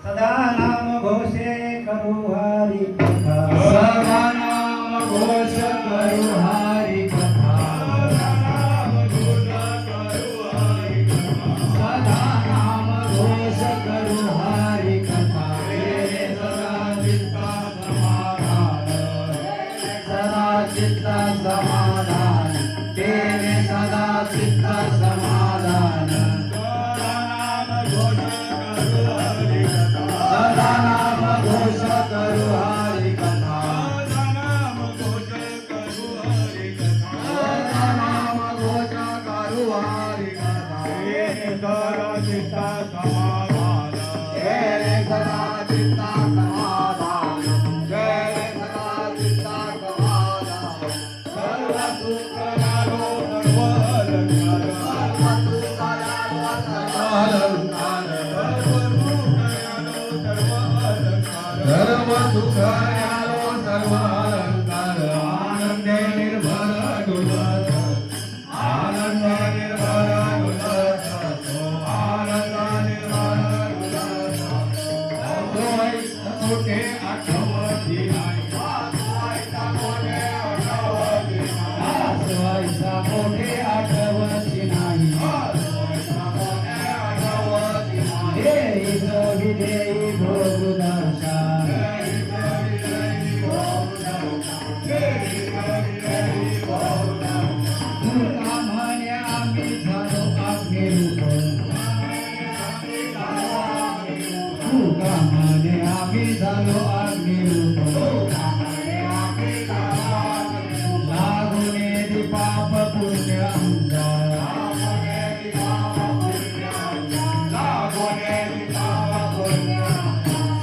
सदा नाम घोषे करू हरी कथा, सदा नाम घोष करू हरी कथा, सदा नाम घोष करू हरी कथा, सदा चित्ता समाधान, सदा चित्ता समाधान, तेरे सदा चित्ता समाधान, सदा नाम घोष करू हरी कथा, सदा नाम घोष करू हरी कथा, सदा नाम घोष करू हरी कथा, सदा चित्ता समाधान, तेरे सदा चित्ता समाधान, तेरे सदा चित्ता समाधान, सर्व सुख लालो सर्व अलंकार, सर्व सुख लालो सर्व अलंकार, सर्व सुख यालो सर्व अलंकार, आनंद निर्भर डुलत, आनंद निर्भर डुलत, आनंद निर्भर डुलत, मोठे आठवती नाही, मोठे आठवती नाही, देई जोगी देई भोग दर्शन, दुर्गा म्हणे आम्ही झालो अग्निरूप, दुर्गा म्हणे आम्ही झालो अग्निरूप, लागुने पाप पुण्य अंग,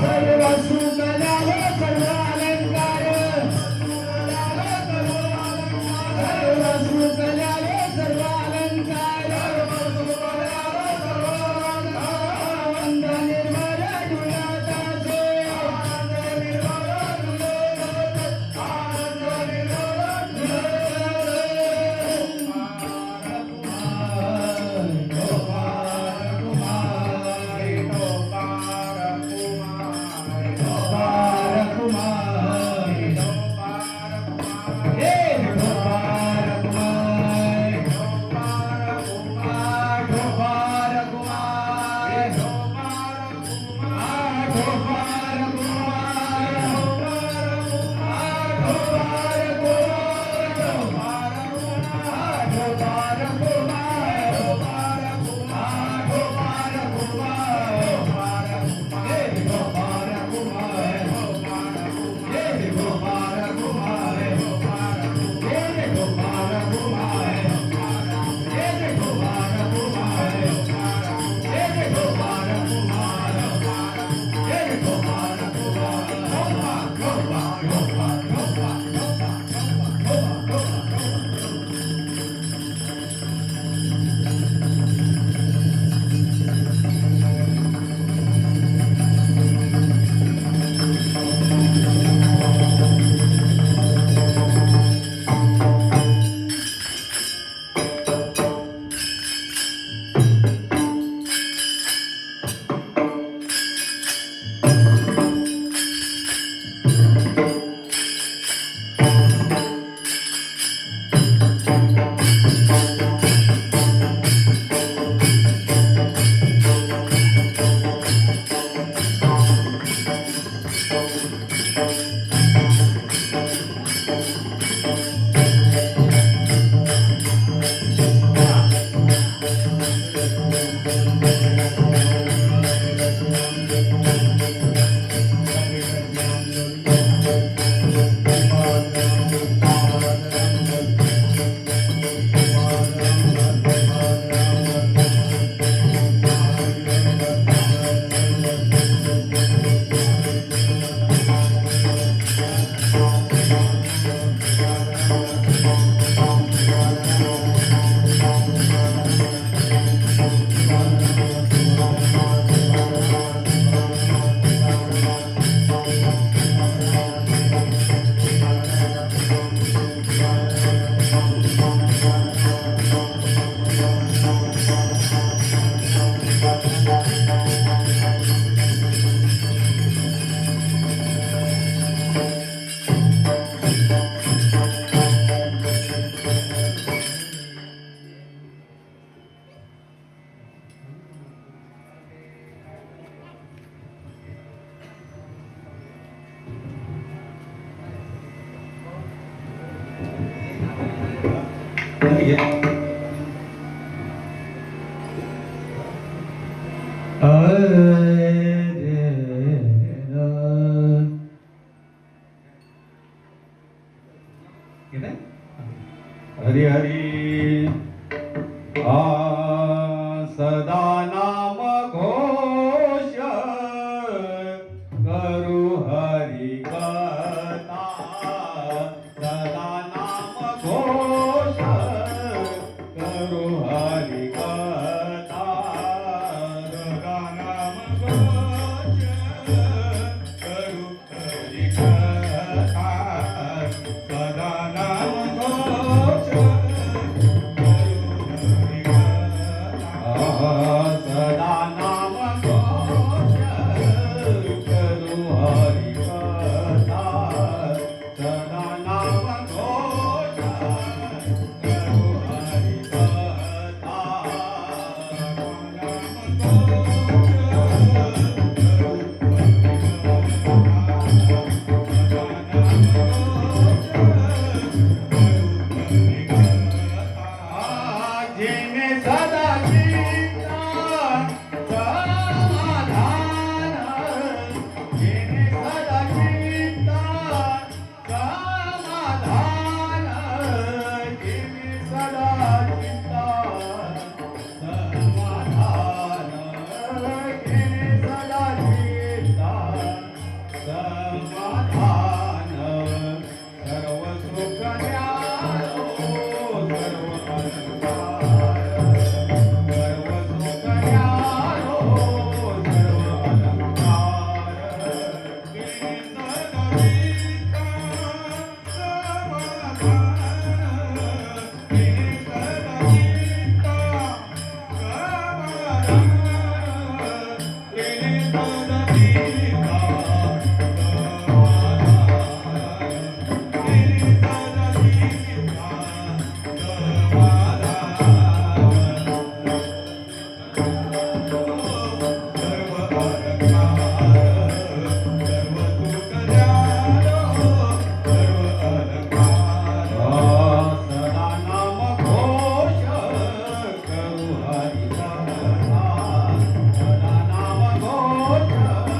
सर्व सुख झाले सर्व अलंकार, सर्व सुख झाले सर्व अलंकार, आनंद निर्भर डुलत असे, आनंद निर्भर डुलत हरी हरी आ सदा नाम घोष करू हरी कथा सदा नाम घोष करू हरी कथा सदा नाम घोष करू हरी कथा सदा नाम घोष सदा नाम घोष करू हरी कथा सदा नाम घोष करू हरी जिने सदा चित्ता समाधान जिने सदा चित्ता समाधान जिने सदा चित्ता समाधान जिने सदा चित्ता समाधान सर्व सुख ज्ञानो सर्व अलंकार सर्व सुख ज्ञानो सर्व अलंकार जिने सदा चित्ता समाधान जिने सदा चित्ता समाधान जिने सदा चित्ता सदा नाम घोष करू हरी कथा सदा नाम घोष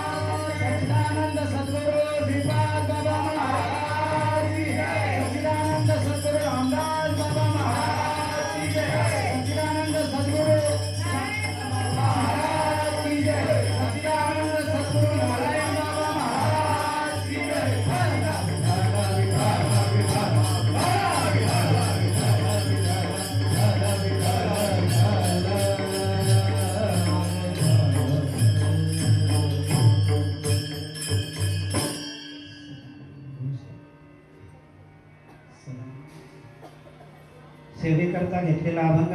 सच्चिदानंद सद्गुरु श्रीपाद बाबा महाराज की जय. सच्चिदानंद सद्गुरु रामदास बाबा महाराज की जय. सच्चिदानंद सद्गुरु महाराज की जय. सच्चिदानंद सद्गुरु नारायण बाबा महाराज की जय. सेवेकरता घेतलेला अभंग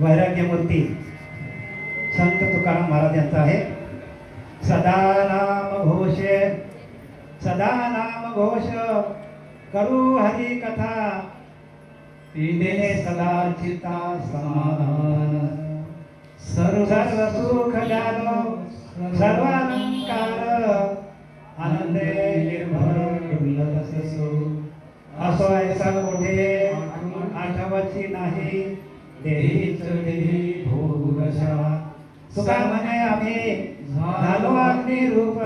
वैराग्य मूर्ती संत तुकाराम महाराज यांचा आहे. सदा नाम घोष करू हरी कथा देणे सदा चिता समाधान सर्व सुख जानो सर्वालंकार आनंदे निर्भर असो असो ऐसा कुठे आठवची नाही देहीच देही भोगशा तुका म्हणे आम्ही झालो अग्नी रूप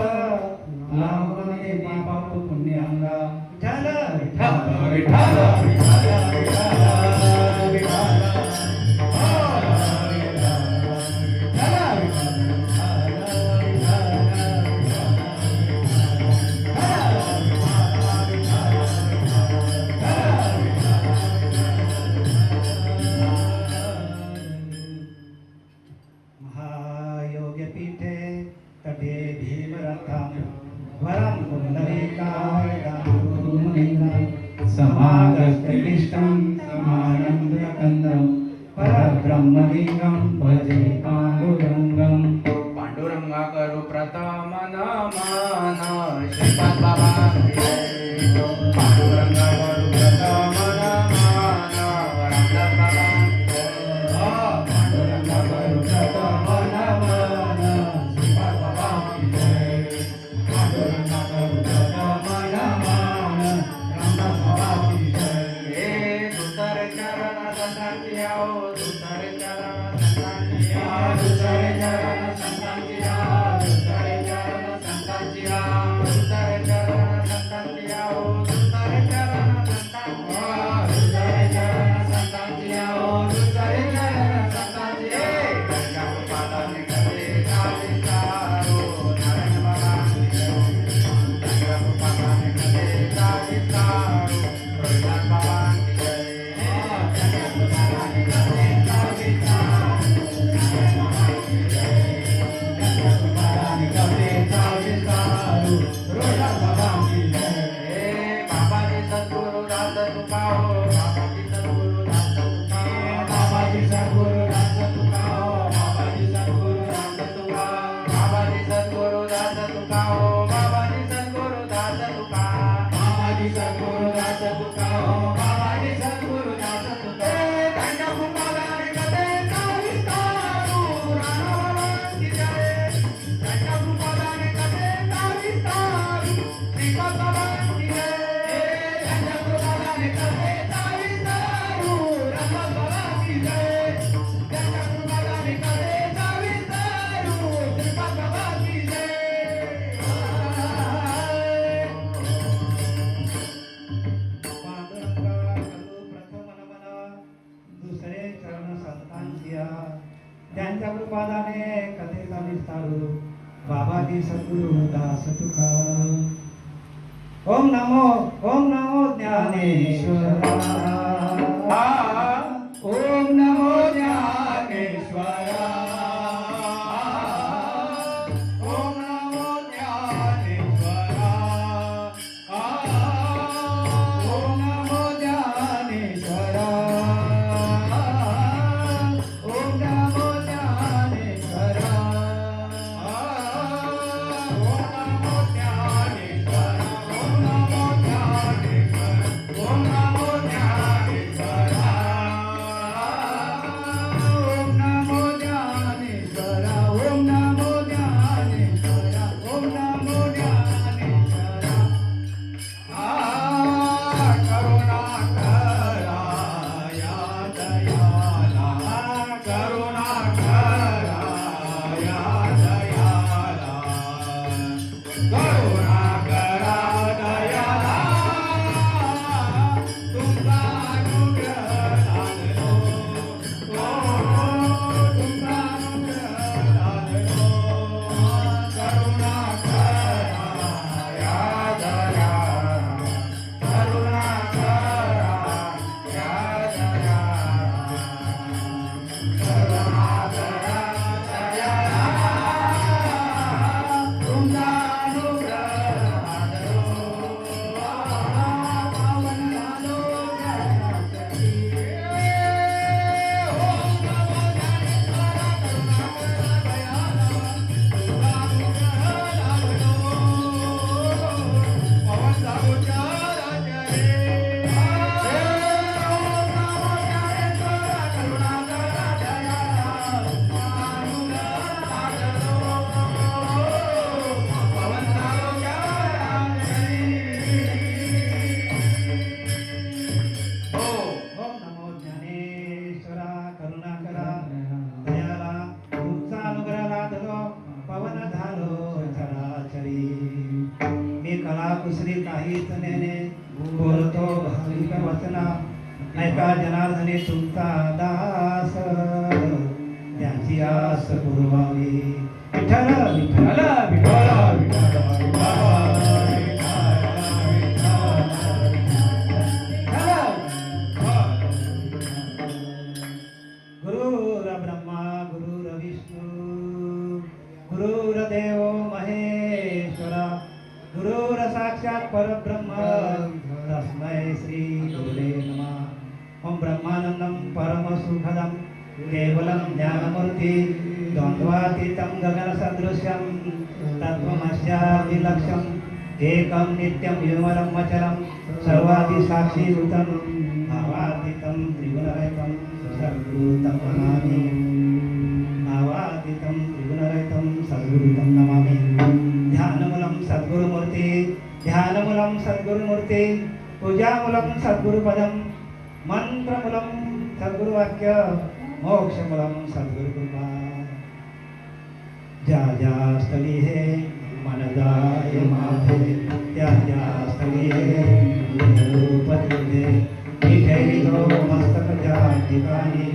लावणे पाप पुण्य अंगा विठ्ठल विठ्ठल महायोगपीठे तटे भीमरथां वरं पुंडरीकाय दातुं समागतक्लिष्टं समानन्दकन्दं परब्रह्मलिङ्गं भजे पाण्डुरङ्गं. पांडुरंगा करू प्रथम नमन श्रीपाद बाबा की जय. पांडुरंगा करू प्रथम नमन रामदास बाबा की जय. पांडुरंगा करू प्रथम नमन श्रीपाद बाबा की जय. पांडुरंगा करू प्रथम नमन रामदास बाबा की जय. हे दुसर चरण संतांची आओ दुसर चरण संतांची आओ दुसर चरण संतांची आओ दुसर चरण संतांची आओ दुसर चरण संतांची आओ दुसर चरण संतांची आओ दुसर चरण संतांची आओ दुसर चरण संतांची गंगा पादाने करे काली सारो नारायण बाबा की जय. गंगा पादाने करे काली सारो प्रहलाद बाबा की जय. गंगा पादाने करे काली सारो नारायण बाबा की जय. पादाने कथेचा विस्तारू बाबाजी सद्गुरु दास तुका ओम नमो ज्ञानेश्वरा ओम नमो ज्ञानेश्वरा ओम नमो ज्ञानेश्वरा ओम नमो ज्ञानेश्वरा ओम नमो ज्ञानेश्वरा ओम नमो ज्ञानेश्वरा ओम नमो ज्ञानेश्वरा ओम नमो ज्ञानेश्वरा करुणा करा या दयाला करुणा करा या दयाला करुणा करा दयाला तुमचा अनुग्रह लादलो तुमचा अनुग्रह लादलो करुणा करा या दयाला करुणा करा या दयाला करुणा करा दयाला तुमचा अनुग्रह लादलो पावन झालो जगासाठी ओम नमो ज्ञानेश्वरा करुणा करा दयाला तुमचा अनुग्रह लादलो पवन झालो जगासाठी ओम नमो ज्ञानेश्वरा करुणा करा दयाला तुमचा अनुग्रह लादलो पवन झालो जगासाठी ओम नमो ज्ञानेश्वरा करुणा करा दयाला तुमचा अनुग्रह लादलो पवन झालो चराचरी मी कला कुसरी काहीच नेणे बोलतो भाविक वचना ऐका जनार्दने तुमचा दास त्याची आस पुरवावी विठ्ठल विठ्ठल विठ्ठल विठ्ठल गुरुर ब्रह्मा गुरुर विष्णू गुरुर्देव महेश्वरा गुरुर साक्षात परब्रह्म तस्मै श्री गुरुवे नमः ओम ब्रह्मानंदं परमसुखदं केवलं ज्ञानमूर्ति द्वन्द्वातीतं गगनसदृशं तत्त्वमस्यादिलक्ष्यम् एकं नित्यं निर्मलं वचनं सर्वादिसाक्षीभूतं भावातीतं त्रिगुणरहितं सद्गुरुतं नमामि भावातीतं त्रिगुणरहितं सद्गुरुतं नमामि ध्यानमूलं सद्गुरुमूर्ति ध्यानमूलं सद्गुरुमूर्ति पूजामूलं सद्गुरुपदं मंत्रमूलं सद्गुरुवाक्य मोक्षमूलं सद्गुरुकृपा ज्या ज्या स्थली हे मन जाय माझे त्या त्या स्थली हे रूप तुझे मी ठेवितो मस्तक ज्या ठिकाणी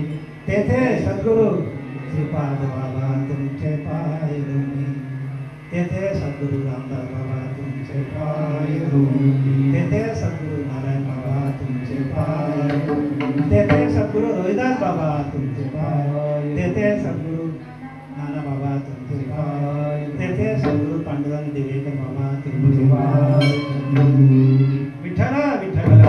तेथे सद्गुरु श्रीपाद बाबा तुमचे पाय धुनी तेथे सद्गुरु रामदास बाबा तुमचे पाय धुनी तेथे सद्गुरु नारायण बाबा तुमचे पाय तेथे सद्गुरु रोहिदास बाबा तुमचे पाय तेथे सद्गुरु नाना बाबा तुमचे पाय तेथे सद्गुरु पांडुरंग दिवेकर बाबा तुमचे पाय विठ्ठल विठ्ठल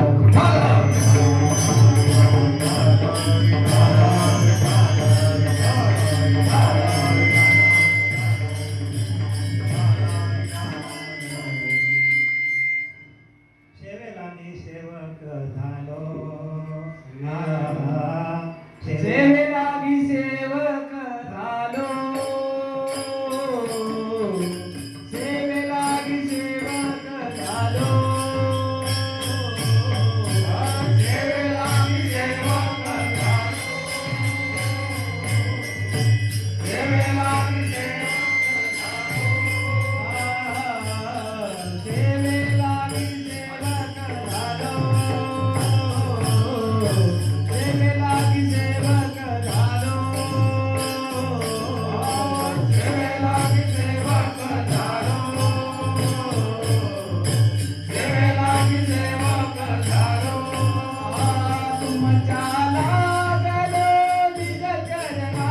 सेवेला मी सेवक झालो सेवेला लागलो निज चरणा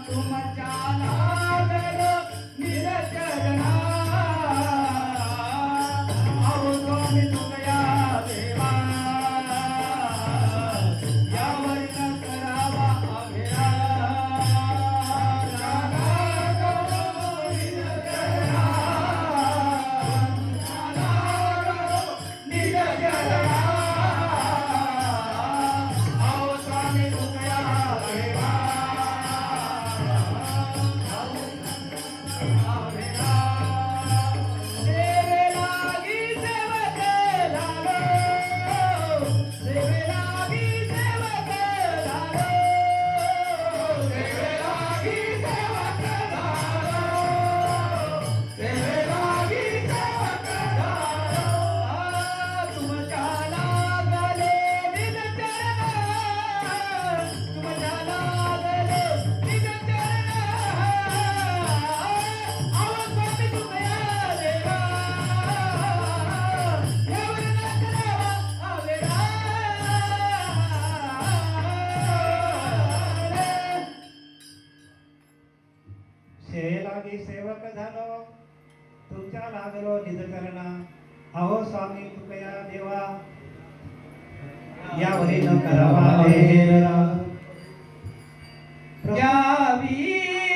तुमच्या लागलो निज चरणा अहो स्वामी तुमया देवा यावर न करावा अभिरा लागलो निज चरणा निज चरणा अहो स्वामी तुमया देवा सेवे लागी सेवक झालो सेवे लागी सेवक झालो सेवे लागी सेवक झालो सेवे लागी सेवक झालो तुमच्या लागलो निज चरण तुमच्या लागलो निज चरण अहो स्वामी तुमया देवा यावर न करावा अभिरा सेवेलागी सेवक झालो तुमच्या लागलो निज चरणा अहो स्वामी तुकया देवा यावरी न करावा हेरा घ्यावी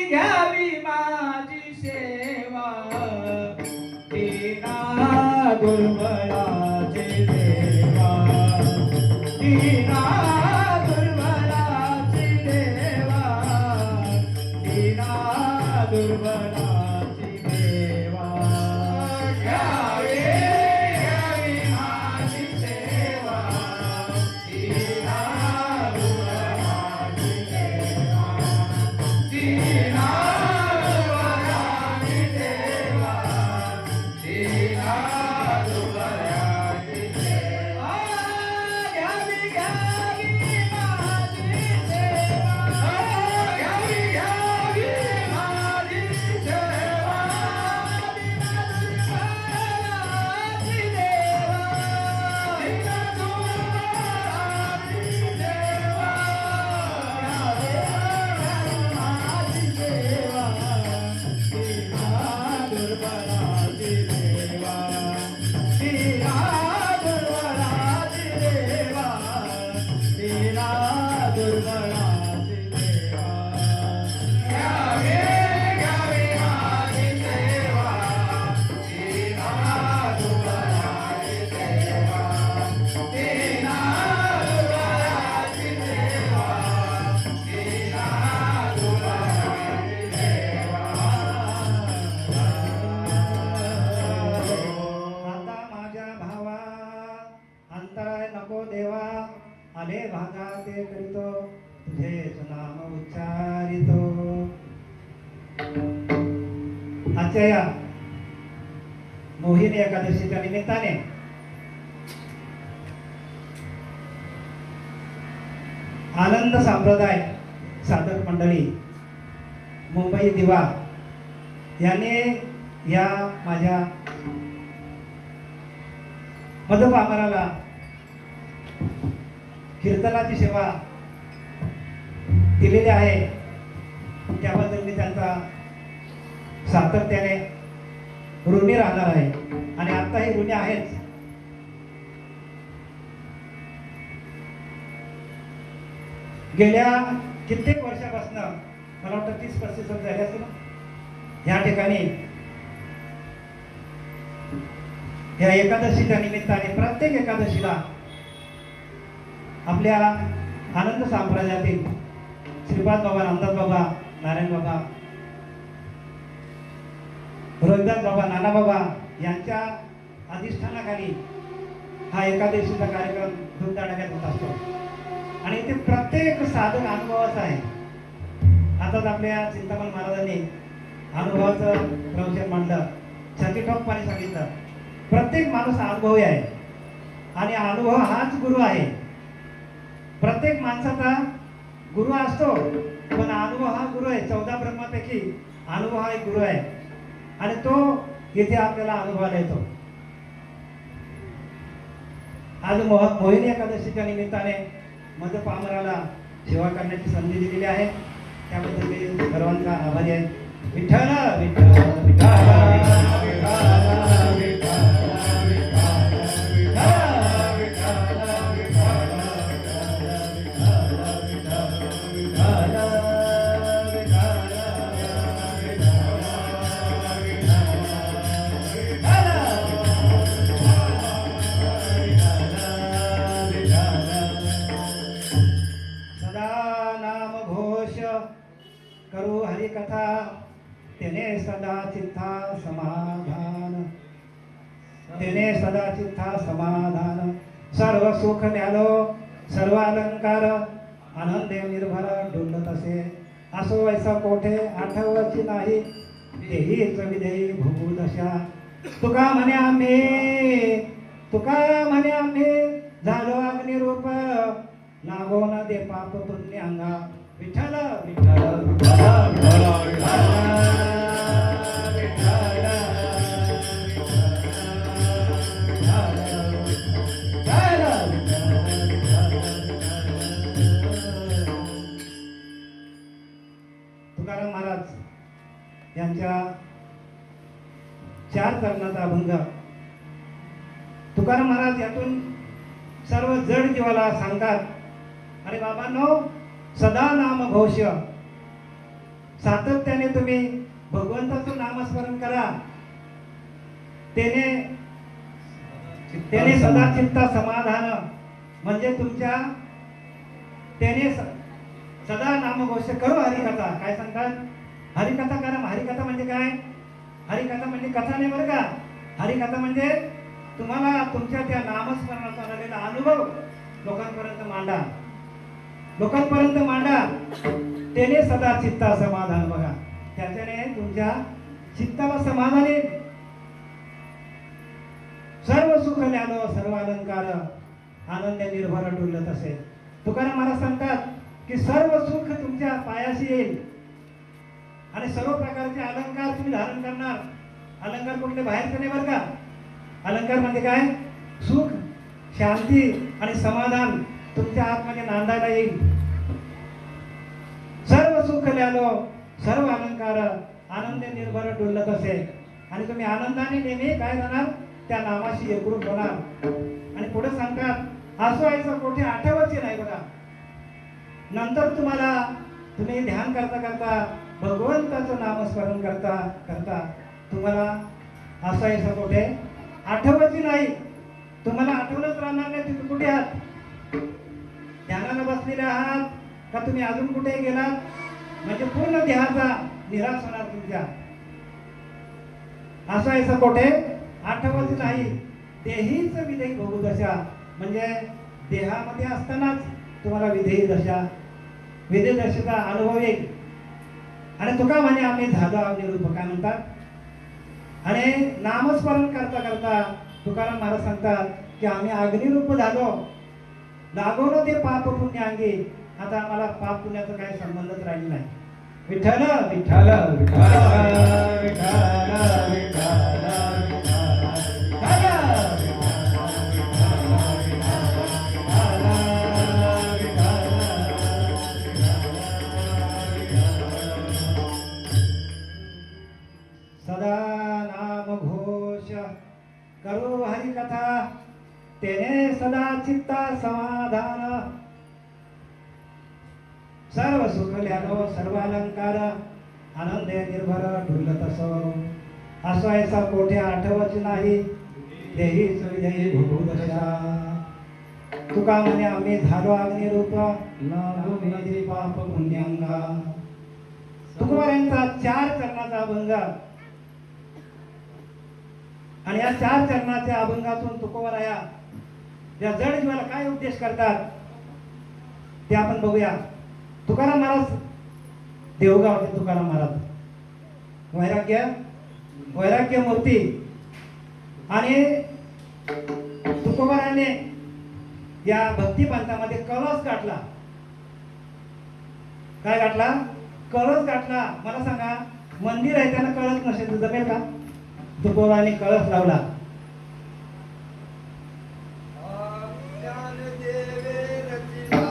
घ्यावी माझी सेवा दीना दुर्बलाचे देवा दीना दुर्बलाचे देवा दीना दुर्बलाचे देवा घ्यावी घ्यावी माझी सेवा दीना दुर्बलाचे देवा दीना दुर्बलाचे देवा दीना दुर्बलाचे देवा घ्यावी घ्यावी माझी सेवा घ्यावी घ्यावी माझी सेवा दीना दुर्बलाचे देवा दीना दुर्बलाचे देवा माझी सेवा दीना दुर्बलाचे देवा दीना दुर्बलाचे देवा दीना दुर्बलाचे देवा घ्यावे घ्यावे माझी सेवा दीना दुर्बलाचे देवा दीना दुर्बलाचे देवा दीना दुर्बलाचे आता माझ्या भावा अंतराय नको देवा आले भागा ते करीतो तुझे नाम उच्चारितो आजच्या या मोहिनी एकादशीच्या निमित्ताने आनंद संप्रदाय साधक मंडळी मुंबई दिवा याने या माझ्या मधुपामराला कीर्तनाची सेवा दिलेली आहे त्याबद्दल मी त्यांचा सातत्याने ऋणी राहणार आहे आणि आताही ऋणी आहेच. गेल्या कित्येक वर्षापासून मला वाटतं 30-35 वर्ष झाले असतील या ठिकाणी या एकादशीच्या निमित्ताने प्रत्येक एकादशीला आपल्या आनंद साम्राज्यातील श्रीपाद बाबा, रामदास बाबा, नारायण बाबा, रोहिदास बाबा, नाना बाबा यांच्या अधिष्ठानाखाली हा एकादशीचा कार्यक्रम धूमधडाक्यात होत असतो आणि ते प्रत्येक साधक अनुभवाचा आहे. आताच आपल्या चिंतामण महाराजांनी अनुभवाचं प्रवचन मांडलं, छातीठोकपणे सांगितलं. प्रत्येक माणूस अनुभवी आहे आणि अनुभव हाच गुरु आहे. प्रत्येक माणसाचा गुरु असतो पण अनुभव हा गुरु आहे. 14 ब्रह्मापैकी अनुभव हा एक गुरु आहे आणि तो इथे आपल्याला अनुभवायला येतो. आज मोहिनी एकादशीच्या निमित्ताने मध पामराला सेवा करण्याची संधी दिलेली आहे. त्याबद्दल मी सर्वांचा आभारी आहे. विठ्ठल विठ्ठल विठ्ठल सदा नाम घोष करू हरिकथा तेने सदा चित्ता समाधान तेने सदा चित्ता समाधान सर्व सुख न्यालो सर्व अलंकार आनंदे निर्भर डुलत असे असो ऐसा कोठे आठवची नाही तेहीच विधेयी भोगू दशा तुका म्हणे आम्ही झालो अग्निरूप नागो न दे पाप पुण्य अंगा विठ्ठल विठ्ठल विठ्ठल तुकाराम महाराज यांच्या 4 चरणाचा अभंग. तुकाराम महाराज यातून सर्व जड जीवाला सांगतात, अरे बाबांनो, सदा नाम घोष, सातत्याने तुम्ही भगवंताचं नामस्मरण करा. त्याने सदा चित्ता समाधान, म्हणजे तुमच्या त्याने सदा नामघोष करू हरिकथा. काय सांगतात? हरिकथा करा. हरिकथा म्हणजे काय? हरिकथा म्हणजे कथा नाही बरं का. हरिकथा म्हणजे तुम्हाला तुमच्या त्या नामस्मरणाचा आलेला अनुभव लोकांपर्यंत मांडा. त्याने सदा चित्ता समाधान. बघा, त्याच्याने तुमच्या चित्ताला समाधान येईल. सर्व सुख न्यालो सर्व अलंकार आनंद निर्भर डुलत असे. तुकाराम महाराज सांगतात की सर्व सुख तुमच्या पायाशी येईल आणि सर्व प्रकारचे अलंकार तुम्ही धारण करणार. अलंकार कुठले बाहेरचे नाही बरं का. अलंकार म्हणजे काय? सुख, शांती आणि समाधान तुमच्या आतमध्ये नांदायला येईल. सर्व सुख न्यालो सर्व अलंकार आनंद निर्भर डुलत असे. आणि तुम्ही आनंदाने नेहमी काय राहणार? त्या नामाशी एकरूप होणार. आणि पुढे सांगतात असो ऐसा कोठे आठवायचे नाही. बघा, नंतर तुम्ही ध्यान करता भगवंताचं नामस्मरण करता तुम्हाला असं ऐसा कोठे आठवायची नाही. तुम्हाला आठवणच राहणार नाही तुम्ही कुठे आहात. ध्यानाला बसलेले आहात का तुम्ही अजून कुठे गेलात, म्हणजे पूर्ण देहाचा निराश होणार तुमच्या. असं ऐसा कोठे आठवत नाही. देहीच विधेयी भोगू दशा, म्हणजे देहामध्ये असतानाच तुम्हाला विधेयी दशेचा अनुभव येईल. आणि तुका म्हणे आम्ही झालो अग्निरूप. काय म्हणतात? आणि नामस्मरण करता तुकाराम महाराज सांगतात की आम्ही अग्निरूप झालो. लागवलो ते पाप पुण्य अंगी. आता आम्हाला पाप पुण्याचा काही संबंधच राहिला नाही. विठ्ठल विठ्ठल विठ्ठल विठ्ठल सदा नाम घोष करू हरिकथा तेने सदा चित्ता समाधान सर्व सुख ल्यालो सर्व अलंकार आनंदे निर्भर डुलत असो ऐसा कोठे आठवच नाही देहीच विधेयी भोगू दशा. तुका म्हणे आम्ही झालो अग्निरूप न भूमिधी पाप पुण्यांगा. तुकोबारायांचा 4 चरणाचा अभंग. आणि या 4 चरणाच्या अभंगातून तुकोबाराया या जड जीवाला काय उपदेश करतात ते आपण बघूया. तुकाराम महाराज देवगावचे तुकाराम महाराज वैराग्य मूर्ती. आणि तुकोबाराने या भक्ती पंथामध्ये कळस गाठला. काय गाठला? कळस गाठला. मला सांगा, मंदिर आहे त्याला कळस नसेल तर जमेल का? तुकोबाराने कळस लावला. ज्ञान देवे रचिला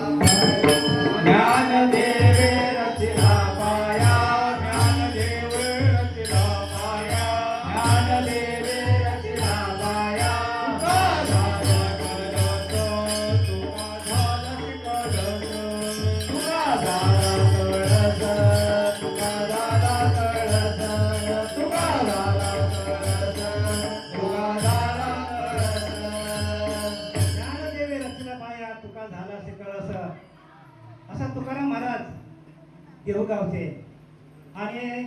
तुकाराम महाराज देहूगावचे आणि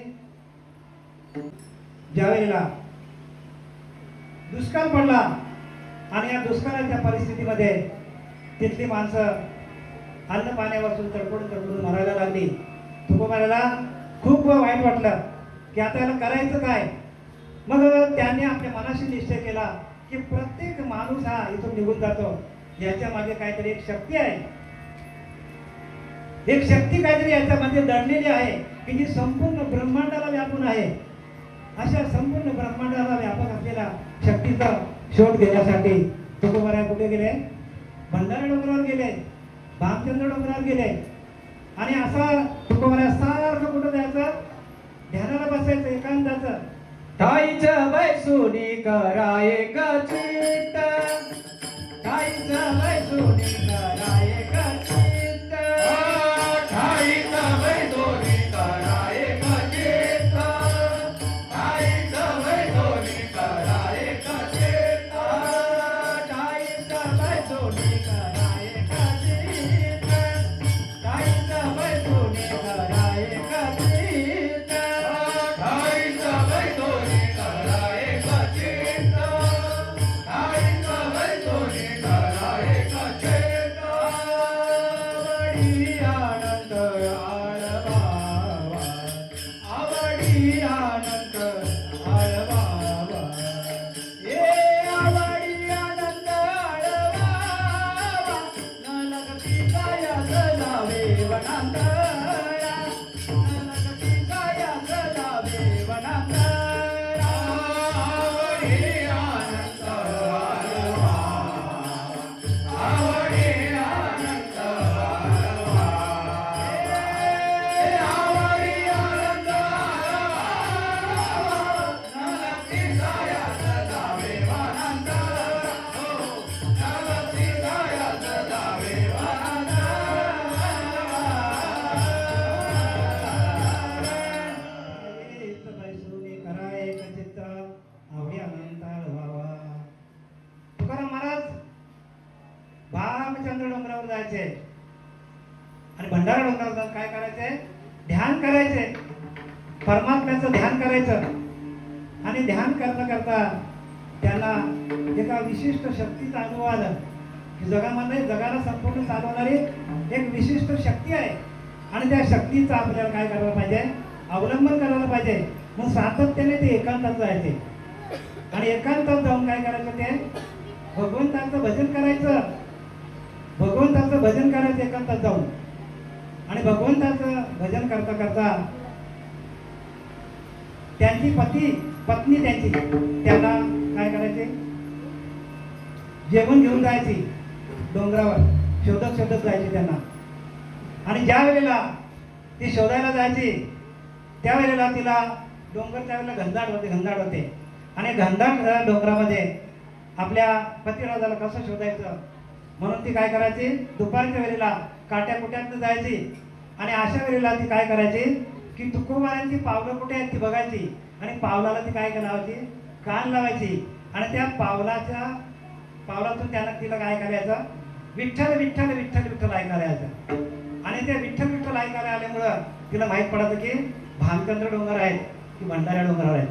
ज्यावेळेला दुष्काळ पडला आणि या दुष्काळाच्या परिस्थितीमध्ये तिथली माणसं अन्न पाण्यापासून तडफडून मरायला लागली. तुकोबाराला खूप वाईट वाटलं की आता याला करायचं काय. मग त्याने आपल्या मनाशी निश्चय केला की प्रत्येक माणूस हा इथून निघून जातो, याच्या मागे काहीतरी एक शक्ती आहे, एक शक्ती काहीतरी याच्यामध्ये दडलेली आहे की जी संपूर्ण ब्रह्मांडाला व्यापून आहे. अशा संपूर्ण ब्रह्मांडाला व्यापक असलेल्या शक्तीचा शोध घेण्यासाठी तुकोबाराय कुठे गेले? भंडारा डोंगरावर गेले, भामचंद्र डोंगरावर गेले. आणि असा तुकोबाराय सारखं कुठं जायचं? ध्यानाला बसायचं, एकांताचं. ठाईचं बैसुनी कराय चित्त, ठाईचं बैसुनी कराय चित्त, ठाईचं बैसुनी कराय चित्त, ठाईचं बैसुनी कराय चित्त, ठाईचं बैसुनी कराय चित्त, ठाईचं बैसुनी कराय चित्त, ठाईचं बैसुनी भामचंद्र डोंगरावर जायचे आणि भंडारा डोंगरावर जाऊन काय करायचे? ध्यान करायचे, परमात्म्याचं ध्यान करायचं. आणि ध्यान करता करता त्यांना एका विशिष्ट शक्तीचा अनुभव आला की जगाला संपूर्ण चालवणारी एक विशिष्ट शक्ती आहे आणि त्या शक्तीचा आपल्याला काय करायला पाहिजे? अवलंबन करायला पाहिजे. मग सातत्याने ते एकांतात जायचे आणि एकांतात जाऊन काय करायचं? ते भगवंताचं भजन करायचं, भगवंताचं भजन करायचं एकांतात जाऊन. आणि भगवंताचं भजन करता करता त्यांची पत्नी त्यांची त्यांना काय करायचे? जेवण घेऊन जायची डोंगरावर, शोधत जायची त्यांना. आणि ज्या वेळेला ती शोधायला जायची त्यावेळेला तिला डोंगर त्यावेळेला घनदाट होते आणि घनदाट डोंगरामध्ये आपल्या पतिराजाला कसं शोधायचं म्हणून ती काय करायची? दुपारच्या वेळेला काट्याकुट्यात जायची आणि अशा वेळेला ती काय करायची की तुकोबारांची पावलं कुठे आहेत ती बघायची आणि पावलाला ती काय लावायची? कान लावायची. आणि त्या पावलातून त्याला तिला काय करायचं? विठ्ठल विठ्ठल विठ्ठल विठ्ठल ऐकायला यायचं. आणि त्या विठ्ठल विठ्ठल ऐकायला आल्यामुळं तिला माहित पडायचं की भामचंद्र डोंगर आहेत की भंडारा डोंगर आहेत.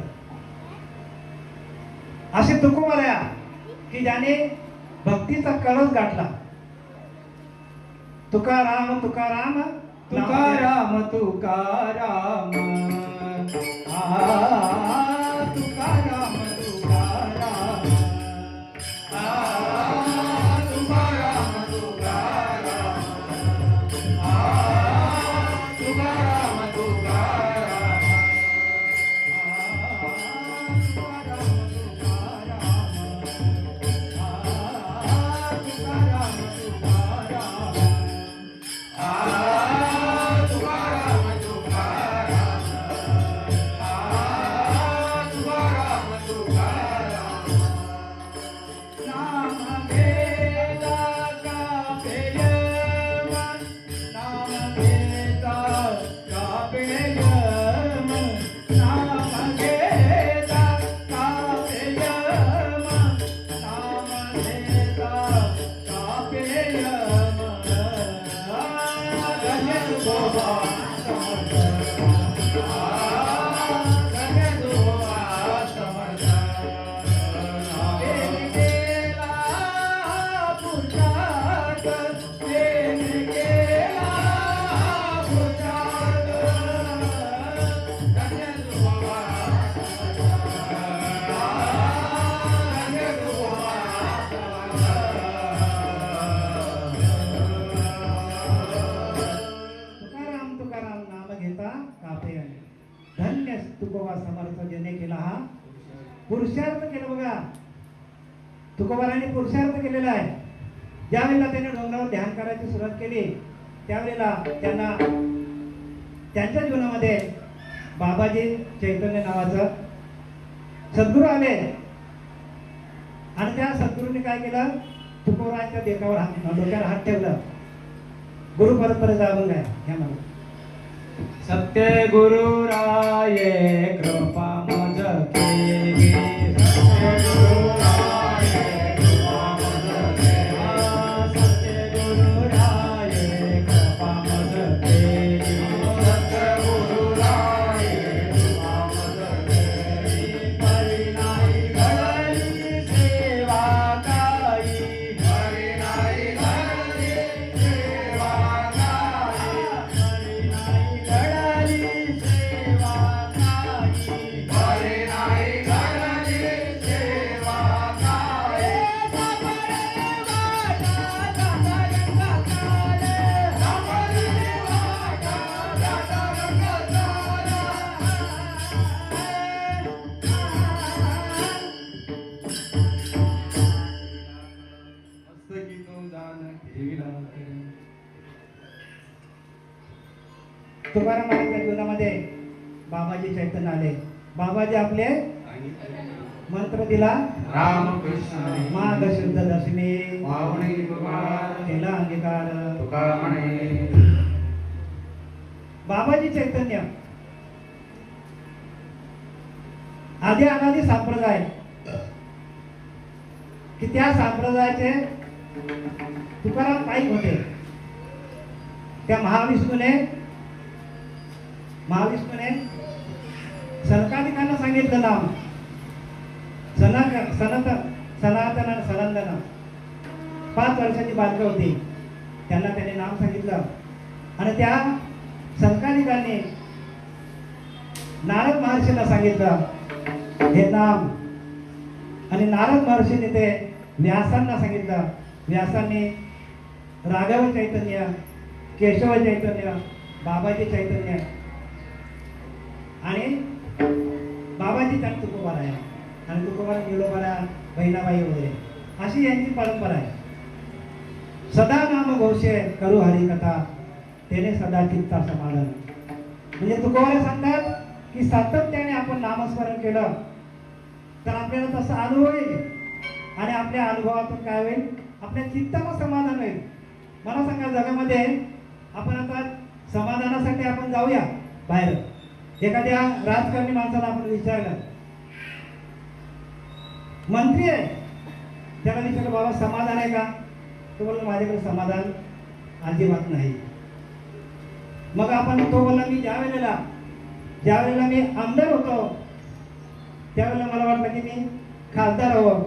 असे तुकोबाराया की ज्याने भक्तीचा कळस गाठला. तुकाराम तुकाराम तुकाराम तुकाराम, तुकाराम तुकाराम, तुकाराम तुकाराम, तुकाराम तुकाराम, तुकोबा समर्थ धन्य तुकोबा समर्थ प्रेम केला पुरुषार्थ प्रेम केला पुरुषार्थ धन्य तुकोबा धन्य तुकोबा तुकाराम तुकाराम नाम घेता कापे आले. धन्य तुकोबा समर्थ ज्याने केला हा पुरुषार्थ केला. बघा तुकोबारांनी पुरुषार्थ केलेला आहे. ज्यावेळेला त्याने डोंगरावर ध्यान करायची सुरुवात केली त्यावेळेला त्यांना त्यांच्या जीवनामध्ये बाबाजी चैतन्य नावाचं सद्गुरू आले आणि त्या सद्गुरूंनी काय केलं, तुकोबारांच्या डोक्यावर हात ठेवलं. गुरु परंपरा जाऊन काय घ्या मला. सत्य गुरु राये कृपा मज केली सत्य गुरु राये कृपा मज केली सत्य गुरु राये कृपा मज केली सत्य गुरु राये कृपा मज केली परिणाई घडली सेवा काही परिणाई घडली सेवा काही परिणाई घडली सेवा काही परिणाई घडली सेवा काही सापडे वाटा दादा रंगा काले सापडे वाटा दादा रंगा काले मस्तकी तो दान ठेविला तुकाराम महाराजांच्या जीवनामध्ये बाबाजी चैतन्य आले. बाबाजी आपले मंत्र दिला. रामकृष्ण माघ शुद्ध दशमी पावणे गुरुवार केला अंगीकार. तुका म्हणे बाबाजी चैतन्य आधी अनादी संप्रदाय की त्या संप्रदायाचे तुकाराम पाईक होते. त्या महाविष्णूने सनकादिकांना सांगितलं नाम सनातन आणि सनंदन 5 वर्षाची बालकं होती. त्यांना त्याने नाम सांगितलं आणि त्या सनकादिकांनी नारद महर्षींना सांगितलं हे नाम. आणि नारद महर्षींनी ते व्यासांना सांगितलं. व्यासांनी राघव चैतन्य, केशव चैतन्य, बाबाजी चैतन्य आणि बाबाजी त्यांना तुकोबार आहे आणि तुकोबार निलोबारा बहिणाबाई वगैरे अशी यांची परंपरा आहे. सदा नाम घोषे करू हरी कथा त्याने सदा चित्ता समाधान. म्हणजे तुकोबार सांगतात की सातत्याने आपण नामस्मरण केलं तर आपल्याला तसं अनुभव येईल आणि आपल्या अनुभवातून काय होईल, आपल्या चित्ताला समाधान होईल. मला सांगा जगामध्ये आपण आता समाधानासाठी आपण जाऊया बाहेर. एखाद्या राजकारणी माणसाला आपण विचारलं, मंत्री आहे त्याला विचारलं बाबा समाधान आहे का, तो बोलला माझ्याकडे समाधान अजिबात नाही. मग आपण तो बोलला मी ज्या वेळेला मी आमदार होतो त्यावेळेला मला वाटलं की मी खासदार होऊन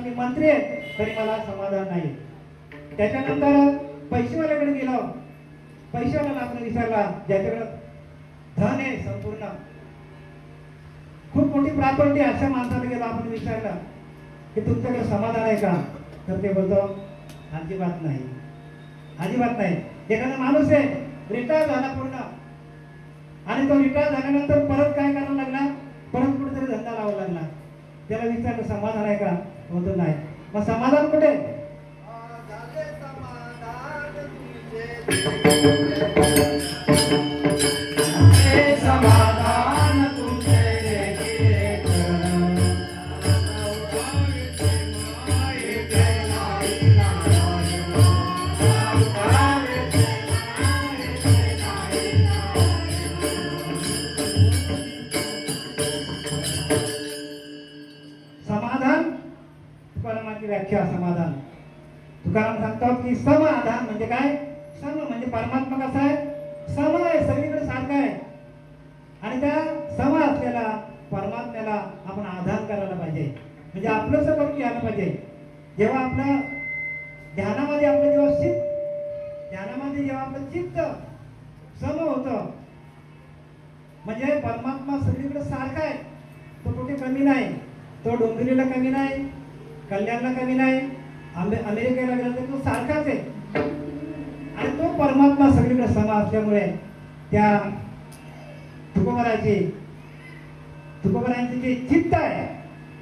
मी मंत्री आहे तरी मला समाधान नाही. त्याच्यानंतर पैसेवाल्याकडे गेलो, पैसेवाल्याला आपण विचारला ज्याच्याकडे धन आहे संपूर्ण खूप मोठी प्रॉपर्टी अशा माणसाला गेलो आपण विचारलं की तुमच्याकडे समाधान आहे का, तर ते बोलतो अजिबात नाही. एखादा माणूस आहे रिटायर झाला पूर्ण आणि तो रिटायर झाल्यानंतर परत काय करायला लागला, परत कुठेतरी धंदा लावायला लागला. त्याला विचारलं समाधान आहे का, बोलतो नाही. मग समाधान कुठे, समाधान तुझे समाधान तुकारामाची व्याख्या. समाधान तुकाराम सांगतात की समाधान म्हणजे काय, सम म्हणजे परमात्मा कसा आहे सम आहे, सगळीकडे सारखं आहे. आणि त्या सम असलेला परमात्म्याला आपण आधार करायला पाहिजे, म्हणजे आपलंसं करून घ्यायला पाहिजे. जेव्हा आपलं ध्यानामध्ये आपलं जेव्हा आपलं चित्त सम होतं, म्हणजे परमात्मा सगळीकडे सारखा आहे. तो कुठे कमी नाही, तो डोंबिवलीला कमी नाही, कल्याणला कमी नाही, अमेरिकेला गेला तर तो सारखाच आहे. आणि तो परमात्मा सगळीकडे सम असल्यामुळे त्या तुकोबरायांची जी चित्त आहे,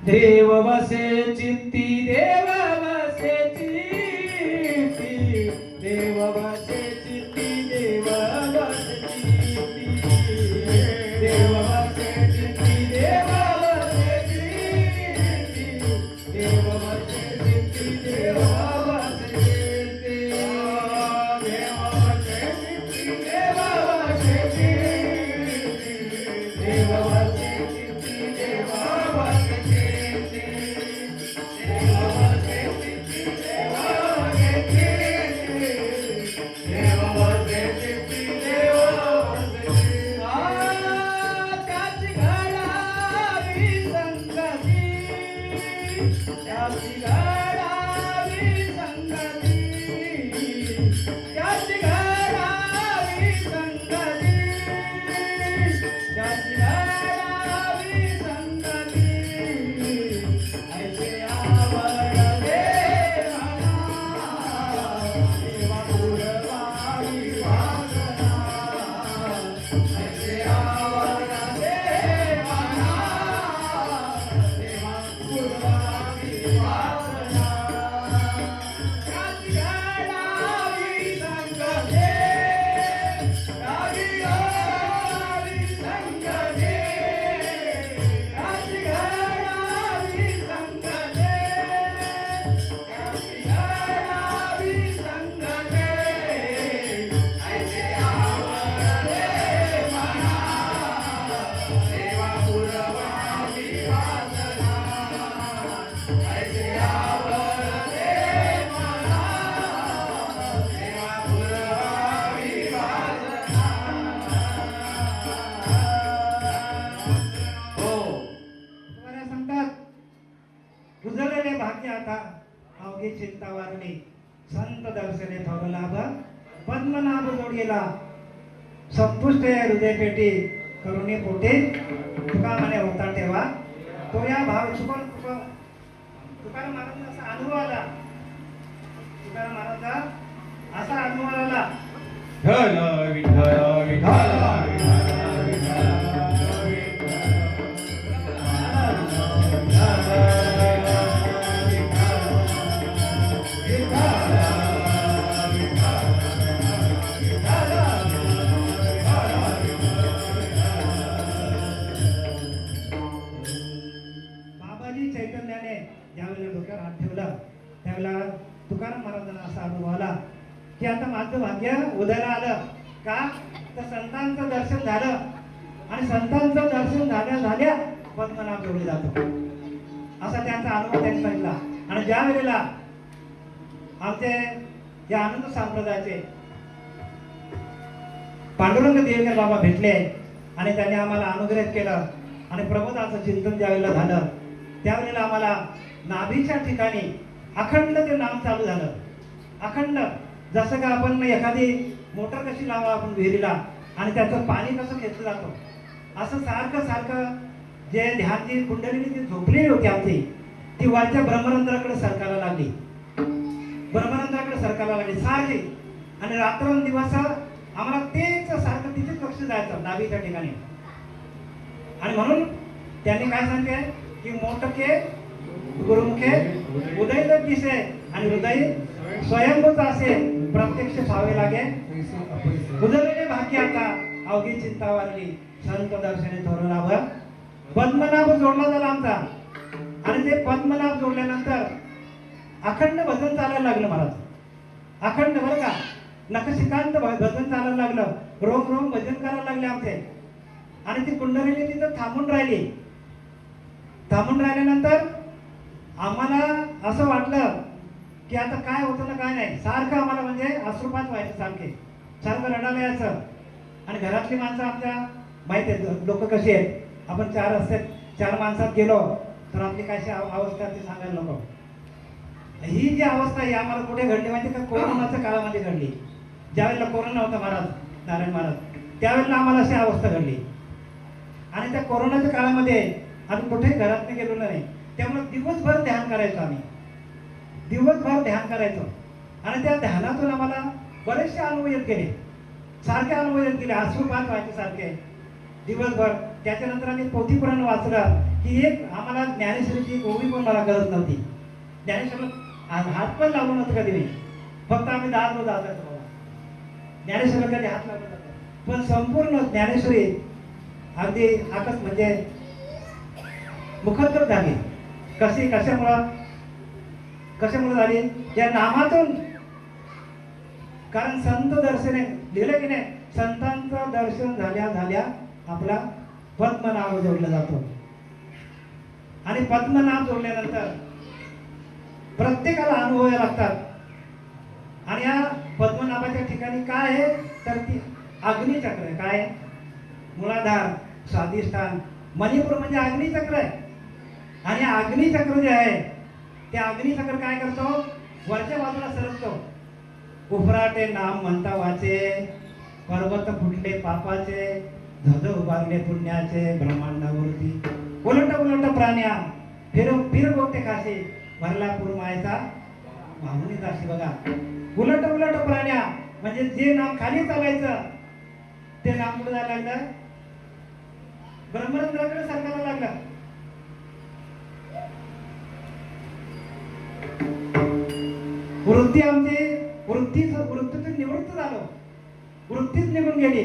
देव बसे चित्ती, देव बसे चित्ती, देव बसे चित्ती, देव बसे चित्ती, देव बसे चित्ती, देव बसे चित्ती, देव बसे चित्ती, देव बसे चित्ती, देव बसे चित्ती, देव बसे चित्ती, देव बसे चित्ती, देव बसे चित्ती, देव बसे चित्ती, देव बसे चित्ती, देव बसे चित्ती, देव बसे चित्ती. त्याची घडावी संगती, त्याची घडावी संगती, त्याची घडावी संगती, त्याची घडावी संगती. ऐसे आवडले मला, देवा पुरवावी वासना. ऐसे आवडले मला, देवा पुरवावी वासना. त्याची घडावी संगती, त्याची घडावी संगती, त्याची घडावी संगती, त्याची घडावी संगती. ऐसे आवडले मला, देवा पुरवावी वासना. ऐसे आवडले मला, देवा पुरवावी वासना. हो तुम्हाला सांगतात, गुजरलेले भाग्य आता अवघी चिंता वारली, संत दर्शने थोर लाभ, पद्मनाभ जोडीला संपुष्ट हृदय पेटी, करुणे पोटे तुका म्हणे होता ठेवा. तो या भाव तुकाराम महाराजांना असा अनुभव आला, तुकाराम महाराजा असा अनुभव आला. विठ्ठल विठ्ठल विठ्ठल बाबाजी चैतन्याने ज्यावेळेला डोक्यावर हात ठेवला, त्यावेळेला तुकाराम महाराजांना असा अनुभव आला की आता माझं भाग्य उदयाला आलं. का तर संतांचं दर्शन झालं, आणि संतांचं दर्शन झाल्या पद्मनाभ जोडले जातो, असा त्यांचा अनुभव त्यांनी सांगितला. आणि ज्या वेळेला आमचे या आनंद संप्रदायाचे पांडुरंग देवकर बाबा भेटले आणि त्यांनी आम्हाला अनुग्रहित केलं, आणि प्रबोधाचं चिंतन ज्यावेळेला झालं, त्यावेळेला आम्हाला नाभीच्या ठिकाणी अखंड ते नाम चालू झालं. अखंड, जसं का आपण एखादी मोटर कशी लावा आपण विहिरीला आणि त्याचं पाणी कसं खेचलं जातं, असं सारखं जे ध्यानची कुंडलीने ती झोपलेली होती आमची, ती वरच्या ब्रह्मरंध्राकडे सरकायला लागली, ब्रह्मरंध्राकडे सरकायला लागली सारखी. आणि रात्रंदिवस आम्हाला तेच सारखं तिथेच लक्ष जायचं नाभीच्या ठिकाणी. आणि म्हणून त्यांनी काय सांगते की मोठके गुरुमुखे उदय दिसे, आणि हृदय स्वयंभूत असे प्रत्यक्ष व्हावे लागे. उजळलेले भाग्य आता अवघी चिंता वारली, संत दर्शने थोर लाभ, पद्मनाभ जोडला झाला आमचा. आणि ते पद्मनाभ जोडल्यानंतर अखंड भजन चालायला लागलं महाराज, अखंड बरं का, नखशिकांत भजन चालायला लागलं, रोम रोम भजन करायला लागले आमचे. आणि ती कुंडलीने तिथं थांबून राहिल्यानंतर आम्हाला असं वाटलं की आता काय होतं ना काय नाही, सारखं आम्हाला म्हणजे अश्रुपात व्हायचं, सारखं रडायला यायचं. आणि घरातली माणसं आमच्या माहिती आहेत लोक कशी आहेत. आपण 4 असतात 4 माणसात गेलो तर आपली कशी अवस्था ती सांगायला नको. ही जी अवस्था आहे आम्हाला कुठे घडली माहिती का? कोरोनाच्या काळामध्ये घडली. ज्यावेळेला कोरोना होता महाराज नारायण महाराज त्यावेळेला आम्हाला अशी अवस्था घडली. आणि त्या कोरोनाच्या काळामध्ये आम्ही कुठेही घरात गेलो नाही. त्यामुळे दिवसभर ध्यान करायचो आम्ही. दिवसभर ध्यान करायचो आणि त्या ध्यानातून आम्हाला बरेचसे अनुभव येत गेले. सारखे अनुभव येत गेले. अश्रुपात व्हायचे सारखे दिवसभर. त्याच्यानंतर आम्ही पोथी पुराण वाचलं की एक आम्हाला ज्ञानेश्वरीची एक ओवी पण मला गरज नव्हती. ज्ञानेश्वरला हात पण लावलो नव्हतं कधी मी. फक्त आम्ही 10 रोज जायचो बाबा. ज्ञानेश्वरला कधी हात लावला नव्हता. पण संपूर्ण ज्ञानेश्वरी अगदी आकच म्हणजे मुखद्दर झाली. कशामुळे झाली? या नामातून. कारण संत दर्शने लिहिलं की नाही, संतांचं दर्शन झाल्या आपला पद्मनाभ जोडला जातो. आणि पद्मनाभ जोडल्यानंतर प्रत्येकाला अनुभव लागतात. आणि या पद्मनाभाच्या ठिकाणी काय आहे तर ती अग्निचक्र आहे. काय आहे? मूलाधार, स्वाधिष्ठान, मणिपूर म्हणजे अग्निचक्र आहे. आणि अग्निचक्र जे आहे ते अग्निचक्र काय करतो? वरच्या बाजूला सरकतो. उफराटे नाम म्हणता वाचे, पर्वत फुटले पापाचे, धज उभारले पुण्याचे, ब्रह्मांडावरती उलट प्राण्या फिर गोटे खाशी, भरला पुरमायचा वाहुनी जाशी. बघा, उलट प्राण्या म्हणजे जे नाम खाली चालायचं ते नाम कुठं जायला लागलं? ब्रह्मरंध्राकडे सरकायला लागलं. वृत्ती आमची वृत्तीतून निवृत्त झालो. वृत्तीच निघून गेली.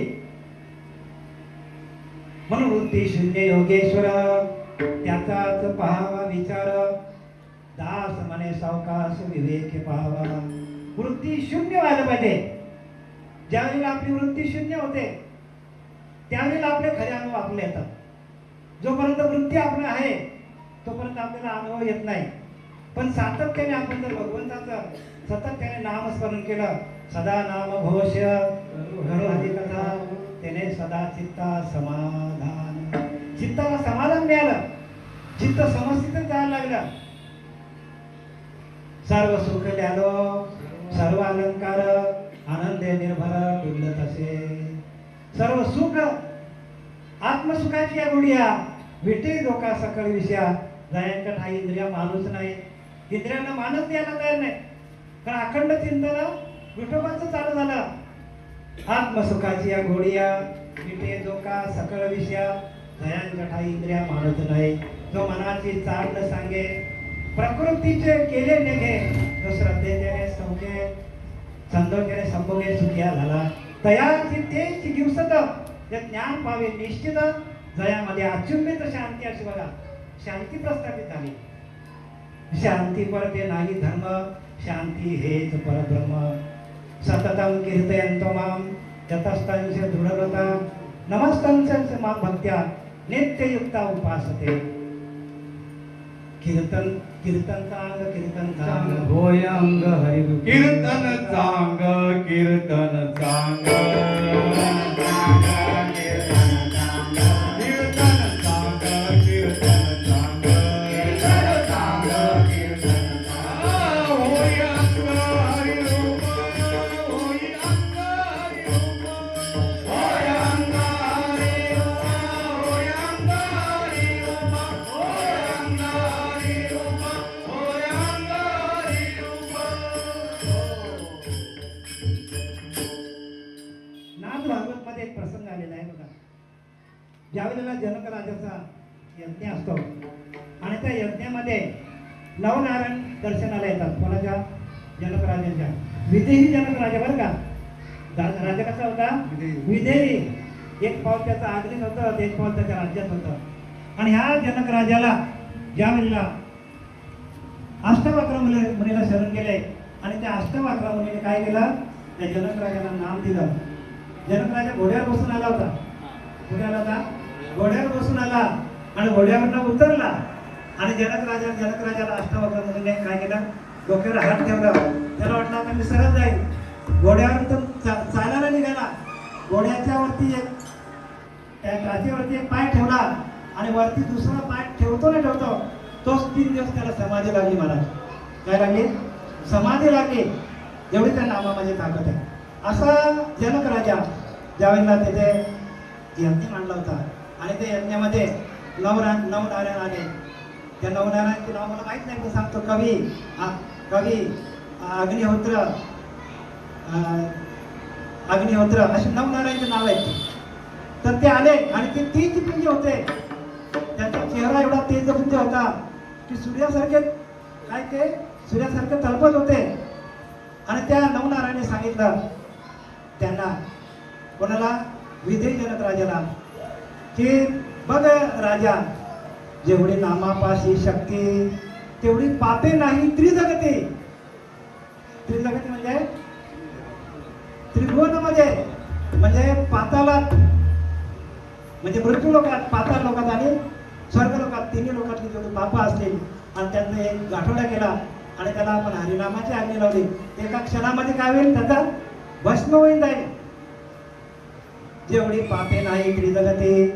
म्हणून वृत्ती शून्य योगेश्वर, त्याचाच पहावा विचार, दास म्हणे सावकाश विवेक पाहावा. वृत्ती शून्य व्हायला पाहिजे. ज्यावेळेला आपली वृत्ती शून्य होते त्यावेळेला आपले खरे अनुभव आपले येतात. जोपर्यंत वृत्ती आपलं आहे तोपर्यंत आपल्याला अनुभव येत नाही. पण सातत्याने आपण जर भगवंताचं सातत्याने नामस्मरण केलं, सदा नाम घोष घरो कथा, त्याने सदा चित्ता समाधान. चित्ताला समाधान मिळालं. चित्त समस्थित जायला लागलं. सर्व सुख ल्यालो, सर्व अलंकार, आनंदे निर्भर डुलत असे. सर्व सुख आत्मसुखाची या गुडिया, विटे डोका सकळ विषया, जयांच्या ठाई इंद्रिया मानूच नाही. इंद्रियांना मानच द्यायला तयार नाही. कारण अखंड चिंतन विठोबाचं चालू झालं. आत्मसुखाची या घोडिया, विटे डोका सकळ विषया, जयांच्या ठाई इंद्रिया मानत नाही. जो मनाची चाल न सांगे, प्रकृतीचे केले नेगे, जो श्रद्धेने सौखे, संदोषाने संभोगे सुखिया झाला. तयाची तेच दिवसत ते ज्ञान पावे निश्चित, जयामध्ये अचुंबित शांती. अशी बघा, शांती प्रस्थापित झाली. शांती परते नाही धर्म, शांती हेच परब्रह्म. सततम कीर्तयन्तो माम यतस्तंच दृढव्रता, नमस्तंच मां भक्त्या नित्ययुक्ता उपासते. कीर्तन चांग होय अंग हरि. कीर्तन चांग कीर्तन चांग ज्यावेळेला जनक राजाचा यज्ञ असतो आणि त्या यज्ञामध्ये नवनारायण दर्शनाला येतात. कोणाच्या? जनक राजांच्या. विदेही जनक राजा बरं का. राजा कसा होता? विदेही. एक पाऊल त्याचा आग्नेत होतं, एक पाऊल त्याच्या राज्यात होतं. आणि ह्या जनक राजाला ज्यावेळेला अष्टवक्र मुनीला शरण गेले आणि त्या अष्टवक्र मुनीने काय केलं? त्या जनक राजाला नाम दिलं. जनक राजा घोड्यावर बसून आला होता. कुठे आला होता? घोड्यावर बसून आला आणि घोड्यावरनं उतरला. आणि जनक राजाला अष्टवक्र मुनीने काय केलं? डोक्यावर हात ठेवला. त्याला वाटलं आता मी सरळ जाईल. घोड्यावर तर चालायला निघाला. घोड्याच्या वरती काचेवरती एक पाय ठेवला आणि वरती दुसरा पाय ठेवतो ना ठेवतो, तोच 3 दिवस त्याला समाधी लागली महाराज. काय लागली? समाधी लागली. जेवढी त्या नामामध्ये ताकद आहे. असा जनक राजा ज्यावेळेला तिथे यज्ञ मांडला होता आणि त्या यज्ञामध्ये नवनारायण आले. त्या नवनारायणचे नाव मला माहीत नाही, पण सांगतो. कवी अग्निहोत्र असे नवनारायणचे नाव आहेत. तर ते आले आणि ते तेजपुंज होते. त्यांचा चेहरा एवढा तेजपुंज होता की सूर्यासारखे तळपत होते. आणि त्या नवनारायणे सांगितलं त्यांना, कोणाला? विधेय जनक राजाला, की बघ राजा, जेवढी नामापाशी शक्ती तेवढी पापे नाही त्रिजगती. त्रिजगती म्हणजे त्रिभुवनामध्ये, म्हणजे पातालात, म्हणजे मृत्यू लोकात, पाताळ लोकात आणि स्वर्ग लोकात, तिन्ही लोकातली जेवढी पापं असतील आणि त्यांचा एक गाठोडा केला आणि त्याला आपण हरिनामाची आज्ञा लावली, एका क्षणामध्ये काय होईल? त्याचा भस्म होईल जाईल. जेवढी पापे नाही त्रिजगती,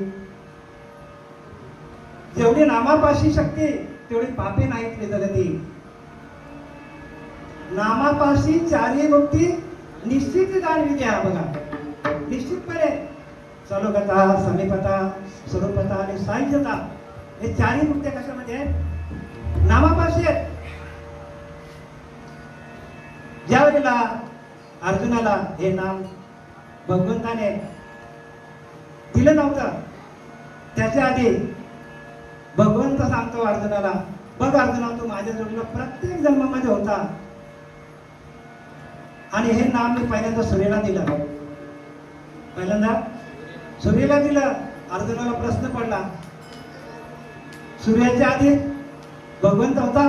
जेवढी नामापाशी शक्ती तेवढी पापे नाही त्रिजगती. नामापाशी चारी मुक्ती निश्चित जाणवी द्या. बघा, निश्चितपणे सलोकता, समीपता, स्वरूपता आणि साहित्यता, हे चारी मुक्त्या कशामध्ये आहेत? नामापाशी आहेत. ज्या वेळेला अर्जुनाला हे नाम भगवंताने दिलं नव्हतं, त्याच्या आधी भगवंत सांगतो अर्जुनाला, बघ अर्जुना, तू माझ्या जोडीला प्रत्येक जन्मामध्ये होता आणि हे नाम मी पहिल्यांदा सूर्याला दिलं. पहिल्यांदा सूर्याला दिलं. अर्जुनाला प्रश्न पडला, सूर्याच्या आधी भगवंत होता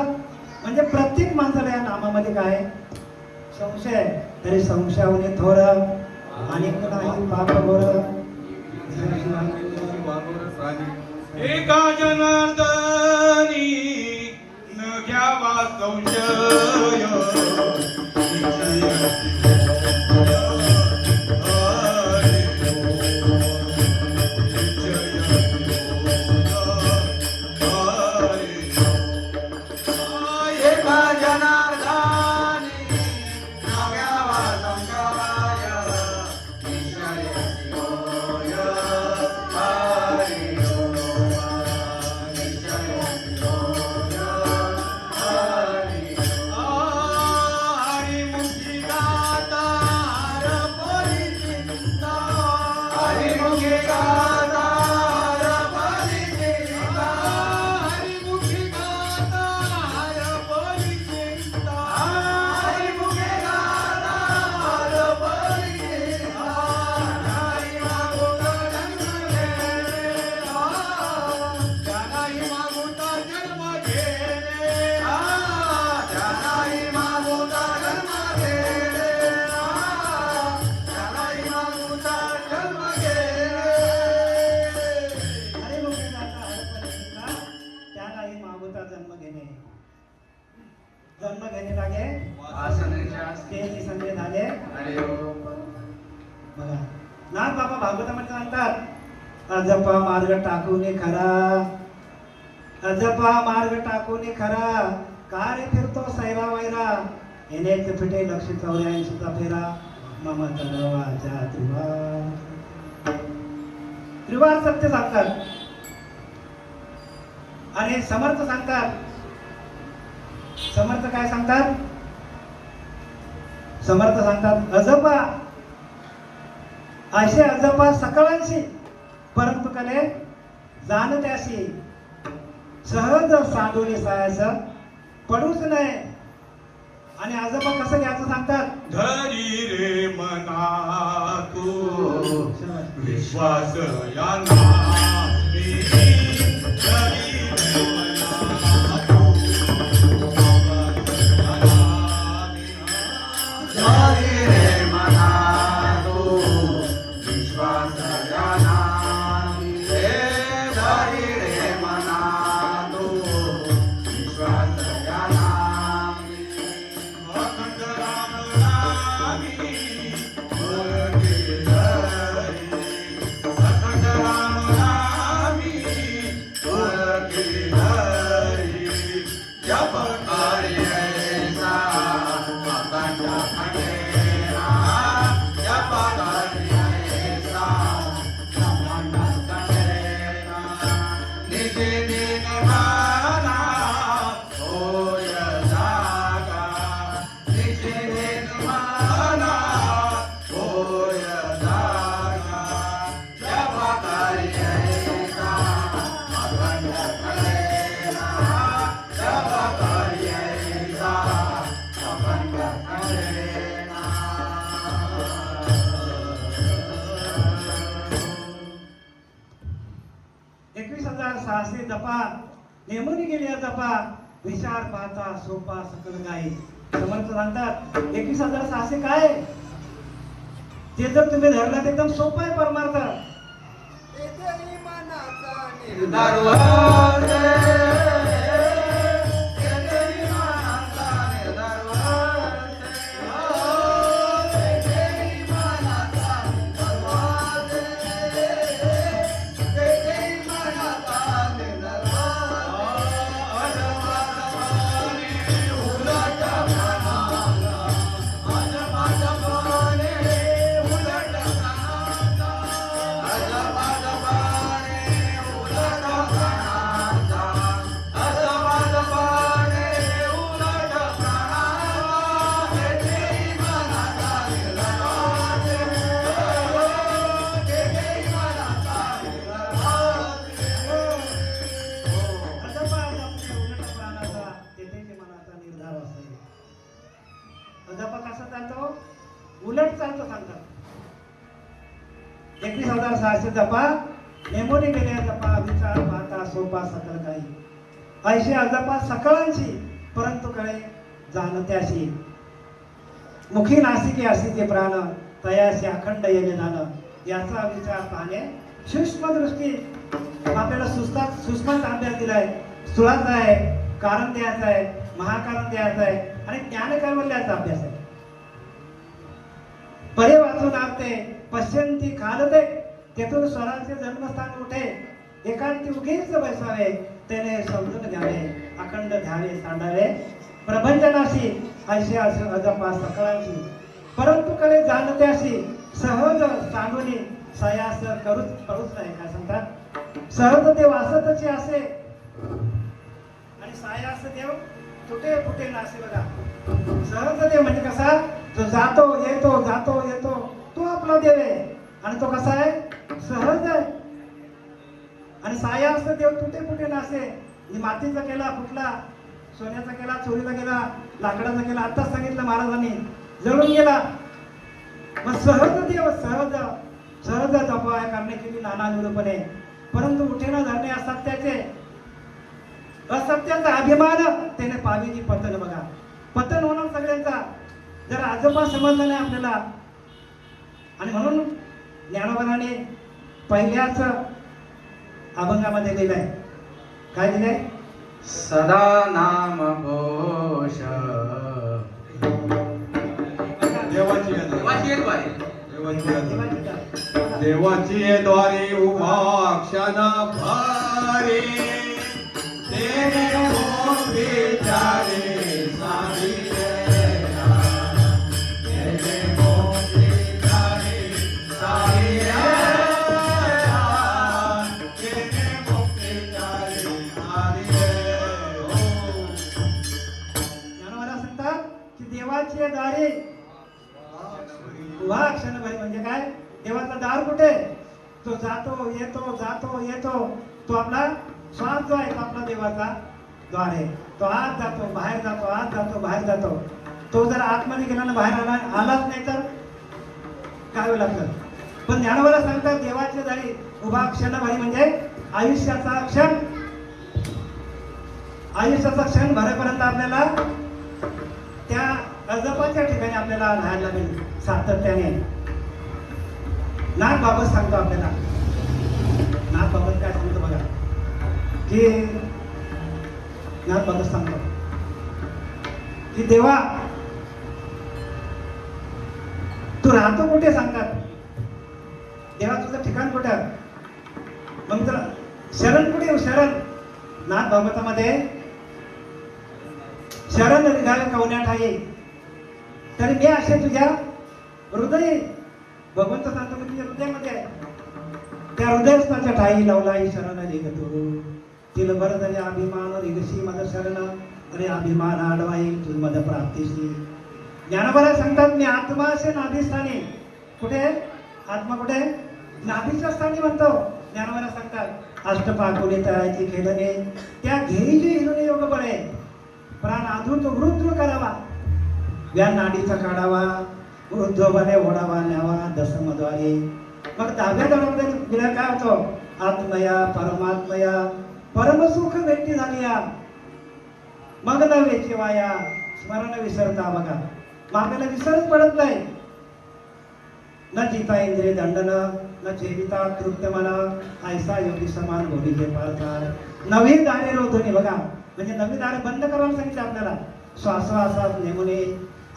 म्हणजे प्रत्येक माणसाला या नामामध्ये काय संशय, तरी संशयाने थोर आणि नाही पाप गोर. एका जनार्दनी न घ्यावा संशय. जन्म घेणे लागे तेची संधी झाले. बघा नाथ बाबा भागवतामध्ये सांगतात, अजपा मार्ग टाकून खरा, अजपा मार्ग टाकून खरा, कार्य फिरतो सैरा वैरा, येण्याचे फिटे लक्ष 84चा फेरा, मम तलवाच्या त्रिवार सत्य सांगतात. आणि समर्थ सांगतात, समर्थ काय सांगतात? समर्थ सांगतात, अजपा असे अजपा सकळांशी, परंतु कले जाण त्याशी, सहज साधून सायास पडूच नये. आणि अजपा कसं घ्यायचं सांगतात? धरी रे मना तू विश्वास या नामी, धरी रे मना तू धरी रे मना तू विश्वास या नामी, धरी रे मना तू विश्वास या नामी. अखंड राम नामी बोलती धरी, अखंड राम 600 जपा नेमून गेले जपा विचार पाहता सोपा सकल गाई. समर्थ सांगतात 21,600 काय आहे? ते जर तुम्ही धरलं तर एकदम सोपं आहे परमार्थ. तेथे मनाचा निर्धार व्हावे. तेथे मनाचा निर्धार व्हावे. तेथे मनाचा निर्धार व्हावे. तेथे मनाचा निर्धार व्हावे. अजबाजबाने उलट प्राणाचा. अजबाजबाने उलट प्राणाचा. अजबाजबाने उलट प्राणाचा. अजबाजबाने उलट प्राणाचा. तेथे मनाचा निर्धार व्हावे. तेथे मनाचा निर्धार व्हावे. अजपा जपते उलट प्राणाचा तेथे मनाचा निर्धार असावे. अजपा कसा चालतो? उलट चालतो सांगतात. 21,600 जपा नेमोनी गेले जपा विचार पाहता सोपा सकल काही. ऐशी अजपा सकळांची परंतु कळे जाणत्याशी. मुखी नासिके असी ते प्राण तयाशी अखंड येणे जाण. याचा विचार पाहणे सूक्ष्म दृष्टी. आपल्याला सूक्ष्माचा अभ्यास दिलाय. स्थूळाचा आहे, कारण द्यायचा आहे, महाकारण द्यायचा आहे आणि ज्ञान कैवल्याचा अभ्यास आहे. परे वाचून आरते पश्यंती खालते तेथून स्वराचे जन्मस्थान उठे. एकांती उगीच बैसावे त्याने समजून घ्यावे. अखंड ध्यावे सांडावे प्रभंजनाशी. ऐशी अजपा सकळांची परंतु कळे जाणत्याशी. सहज सांडूनी सयास करूच नाही. काय सांगतात? सहज ते वासतचे असे आणि सायास देव तुटे फुटे नासे. बघा सहज देव म्हणजे कसा? तो जातो येतो जातो येतो तो आपला देव आहे. आणि तो कसा आहे? सहज आहे. आणि सायास देव तुटे फुटे नासे. म्हणजे मातीचा केला फुटला, सोन्याचा केला चोरीला गेला, लाकडाचा केला. आताच सांगितलं महाराजांनी जळून गेला. मग सहज देव सहज सहज जपा करणे केली नाना निरूपणे. परंतु उठेना धरणे असत्याचे. असत्याचा अभिमान त्याने पाविनी पतन. बघा पतन होणार सगळ्यांचा. जर आजोबा समजलं नाही आपल्याला. आणि म्हणून ज्ञानोबाने पहिल्याच अभंगामध्ये लिहिलंय. काय लिहिलंय? सदा नाम घोष. देवाची देवाची येत बाई. देवाची द्वारे उभा क्षण भारी. देव विचारे सारिया. देव विचारे सारिया. देव विचारे सारिया. ज्ञानोबाला सांगतात की देवाची दारे उभा क्षणभरी. म्हणजे काय? देवाचा दार कुठे? तो जातो येतो जातो येतो. तो आपला श्वास जो आहे तो आपला देवाचा द्वार आहे. तो आत जातो बाहेर जातो आत जातो बाहेर जातो. तो जर आतमध्ये गेला ना बाहेर आलाच नाही तर काय होईल आपलं? पण ज्ञानोबाला सांगतात देवाचे दारी उभा क्षणभरी म्हणजे आयुष्याचा क्षण. आयुष्याचा क्षण भरेपर्यंत आपल्याला त्या अजपाच्या ठिकाणी आपल्याला राहायला लागेल सातत्याने. नाथ बाबत सांगतो आपल्याला. नाथ बाबत काय सांगतो बघा की नाथ बाबत सांगतो की देवा तू राहतो कुठे? सांगतात देवा तुझं ठिकाण कुठं? मग तर शरण कुठे येऊ? शरण नाथ बाबतामध्ये शरण निघावे कवन्या ठाई. तरी मी असे तुझ्या हृदय भगवंत सांगतो मी तुझ्या हृदयामध्ये आहे. त्या हृदयस्थाच्या ठाई लावलाई शरण निघतो. तिला बरं झाले अभिमान रिगशी मद शरण. अरे अभिमान आडवाई तुझ मद प्राप्तीशी. ज्ञानोबा सांगतात मी आत्मा असे नाभिस्थानी. कुठे? आत्मा कुठे? नाभीच्या स्थानी म्हणतो. ज्ञानोबा सांगतात अष्टपाकुली तयाची खेळणे त्या घेईची हिरणे योग बळे. प्राण आधून तो वृद्ध करावा. व्या नाडीचा काढावा. वृद्धोबाने ओढावा न्यावा दसमद्वारे. मग दहाव्या दडामध्ये गेल्या काय होतो? आत्मया परमात्मया परमसुख व्यक्ती झाली या मग न वेचेवाया स्मरण विसरता बघा. मग आपल्याला विसरच पडत नाही. न जिता इंद्रिय दंडन न जेविता तृप्त मन ऐसा योगी समान भोगी पाळतात. नवी दारे रोधणे बघा, म्हणजे नवी दारे बंद करायला सांगितले आपल्याला. श्वासवासात नेमुने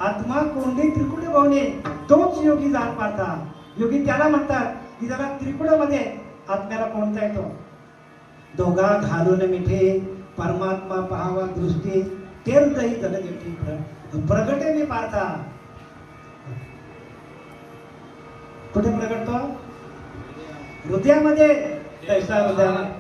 आत्मा कोंडी त्रिकुट भवने तोच योगी जाण पाळता. योगी त्याला म्हणतात की जरा त्रिकुटामध्ये आत्म्याला कोणता येतो. दोघा घालून मिठे परमात्मा पहावा दृष्टी ते हृदयी जलजेठी प्रगटे मी पाहता. कुठे प्रगटतो? हृदयामध्ये. तैसा हृदयामध्ये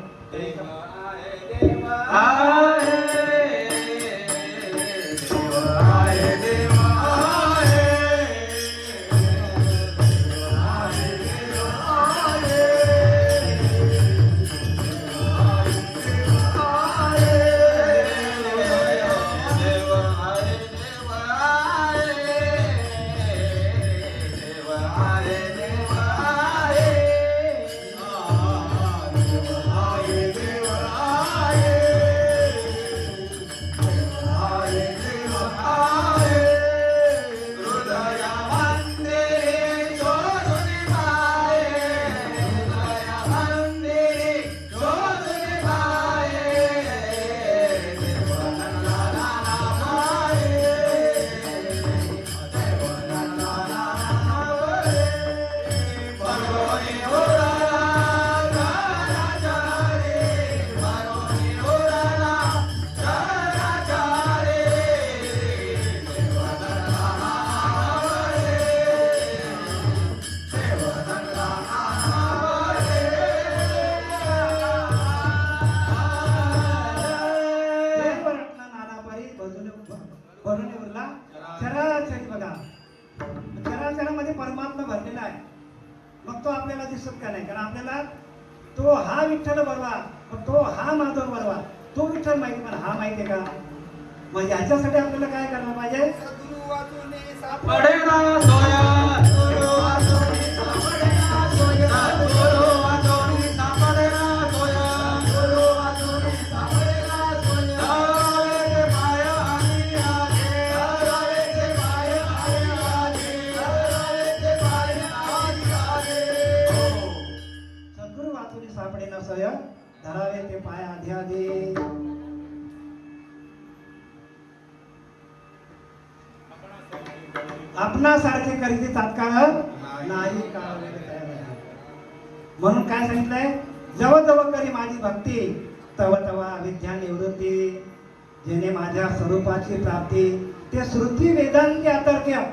चराचरी बघा. चराचरामध्ये परमात्मा भरलेला आहे. मग तो आपल्याला दिसत का नाही? कारण आपल्याला तो हा विठ्ठल बरवा, मग तो हा माधव बरवा, तो विठ्ठल माहिती पण हा माहिती आहे का? मग याच्यासाठी आपल्याला काय करायला पाहिजे? सद्गुरु वाचून सापडे ना सय धरावे ते पाय आधी आधी. आपणासारखे करीती तात्काळ नाही काळ वेळ तयार आहे. म्हणून काय सांगितलंय? जव जव करी माझी भक्ती तव तव अविद्या निवृत्ती. जेणे माझ्या स्वरूपाची प्राप्ती ते श्रुती वेदांती अतर्क्य.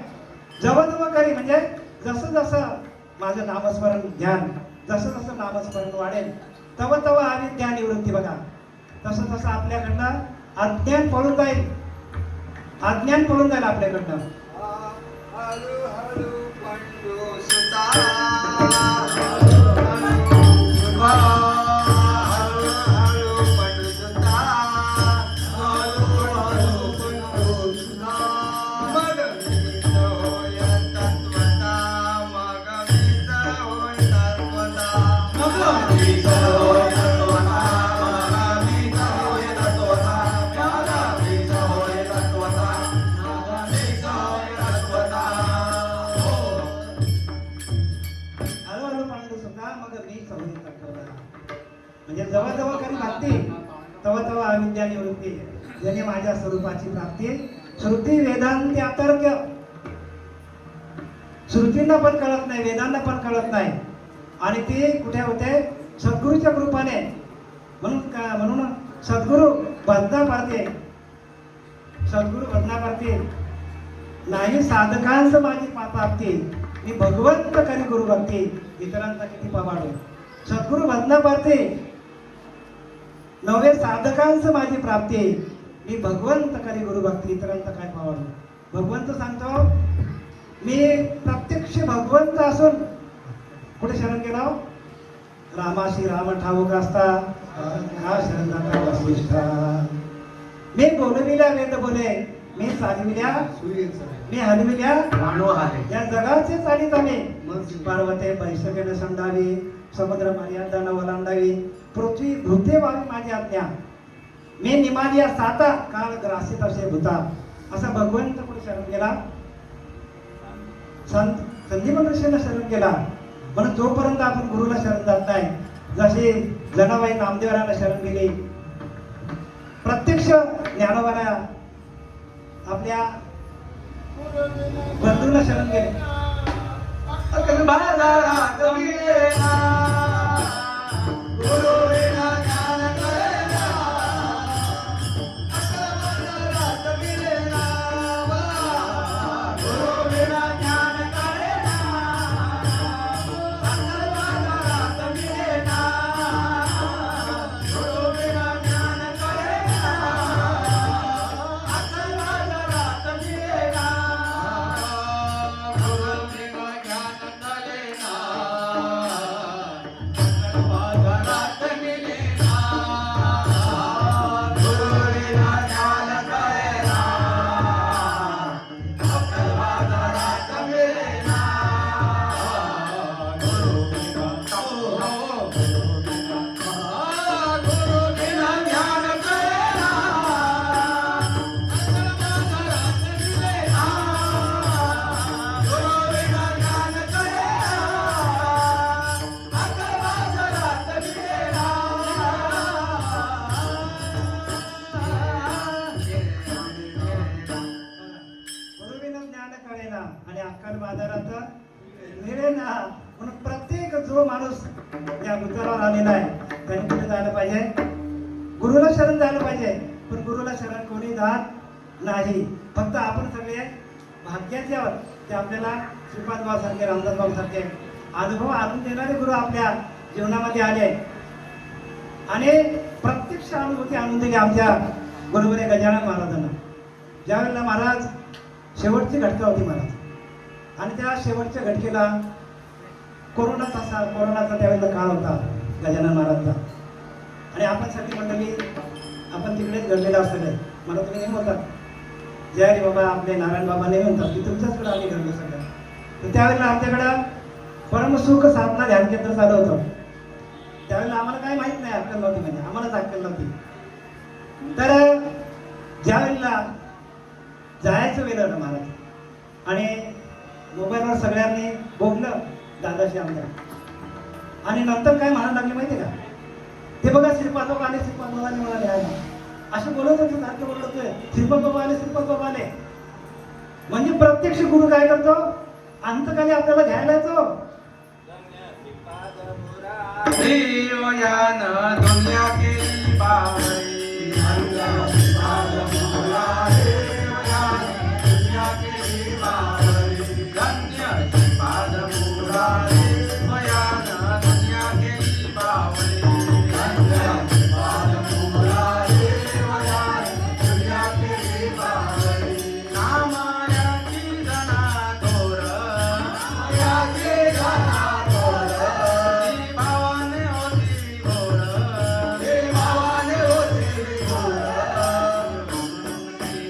जव जव करी म्हणजे जसं जसं माझं नामस्मरण ध्यान, जसं जसं नामस्मरण वाढेल तव तव अविद्या निवृत्ती बघा. तसं तसं आपल्याकडनं अज्ञान पळून जाईल. अज्ञान पळून जाईल आपल्याकडनं. हळू हळू पंडू सुता म्हणजे जवळ जवळ करी भक्ती तव तव अविद्या निवृत्ती. ज्याने माझ्या स्वरूपाची प्राप्ती श्रुती वेदांती अतर्क्य. श्रुतींना पण कळत नाही, वेदांना पण कळत नाही. आणि ते कुठे होते? सद्गुरूच्या कृपाने. म्हणून सद्गुरु बदना पारते. सद्गुरु बदना पारते नाही साधकांस माझी प्राप्ती. मी भगवंत करी गुरु भक्ती इतरांचा किती पवाडो. सद्गुरु बदना पारते नवे साधकांस माझी प्राप्ती. मी भगवंत करी गुरु भक्ती इतरांचा काय पावाडो. भगवंत सांगतो मी प्रत्यक्ष भगवंत असून कुठे शरण गेलो? रामाशी राम ठाऊक असता हा शरण वसिष्ठा. मी बोलविल्या वेद बोले मी चालविल्या सुयेच मी हलविल्या मानव आले या जगाचे चालित आम्ही मग पर्वते बैसकेने संडावी समुद्र मर्यादा ओलांडावी पृथ्वी भूते व्हावी माझी आज्ञा मी निमाली या साता काळ ग्रासित असे भूता असा भगवंत कोणी शरण गेला संत संदीपन ऋषीला शरण गेला म्हणून जोपर्यंत आपण गुरुला शरण जात नाही जशी जनाबाई नामदेवराला शरण गेली प्रत्यक्ष ज्ञानोबाला आपल्या बंधूला शरण गेले बाजारात मिळेना गुरुविना ज्ञान कळेना बाजारात मिळेना गुरुविना ज्ञान कळेना बाजारात मिळेना गुरुविना ज्ञान कळेना बाजारात मिळेना गुरुविना ज्ञान कळेना बाजारात मिळेना गुरुविना ज्ञान कळेना बाजारात मिळेना गुरुविना ज्ञान कळेना बाजारात मिळेना गुरुविना ज्ञान गुरुविना ज्ञान कळेना आणि अक्कल बाजारात मिळेना म्हणून प्रत्येक जो माणूस या विचारावर आलेला आहे त्याने कुठे जायला पाहिजे गुरुला शरण जायला पाहिजे पण गुरुला शरण कोणी जात नाही फक्त आपण सगळे भाग्याचे आहोत ते आपल्याला श्रीपाद भाऊ सारखे रामदास भाऊ सारखे अनुभव आणून देणारे गुरु आपल्या जीवनामध्ये आले आणि प्रत्यक्ष अनुभूती आणून दिली आमच्या गुरुवरे गजानन महाराजांना ज्यावेळेला महाराज शेवटची घटका होती महाराज आणि त्या शेवटच्या घटकेला कोरोनाचा त्यावेळेला काळ होता गजानन महाराजचा आणि आपण सगळी मंडळी आपण तिकडेच घडलेला सगळे मला तुम्ही नेहमी होतात जय हरी बाबा आपले नारायण बाबा नेहमी म्हणतात की तुमच्याचकडे आम्ही घडलो सगळं तर त्यावेळेला आमच्याकडं परमसुख साधना ध्यान केंद्र चालू होतं त्यावेळेला आम्हाला काय माहित नाही अक्कल नव्हती म्हणजे आम्हालाच अक्कल नव्हती तर ज्यावेळेला जायचं वेळ होतं महाराज आणि मोबाईलवर सगळ्यांनी बोललं दादाशी आमच्या आणि नंतर काय म्हणायला लागले माहिती का ते बघा श्रीपाद बाबा आले श्रीपाद बाबा आले मला लिहायला असं बोलत होते सारखं बोलत होते श्रीपाद बाबा आले श्रीपाद बाबा आले म्हणजे प्रत्यक्ष गुरु काय करतो अंतकाली आपल्याला घ्यायला येतो यान दुनिया केली बावरी दुनिया केली बावरी धन्य पाद मुरारी यान दुनिया केली बावरी धन्य पाद मुरारी दुनिया केली बावरी नामायाची जना थोर नामायाची जना थोर भावाने होती घोर भावाने होती घोर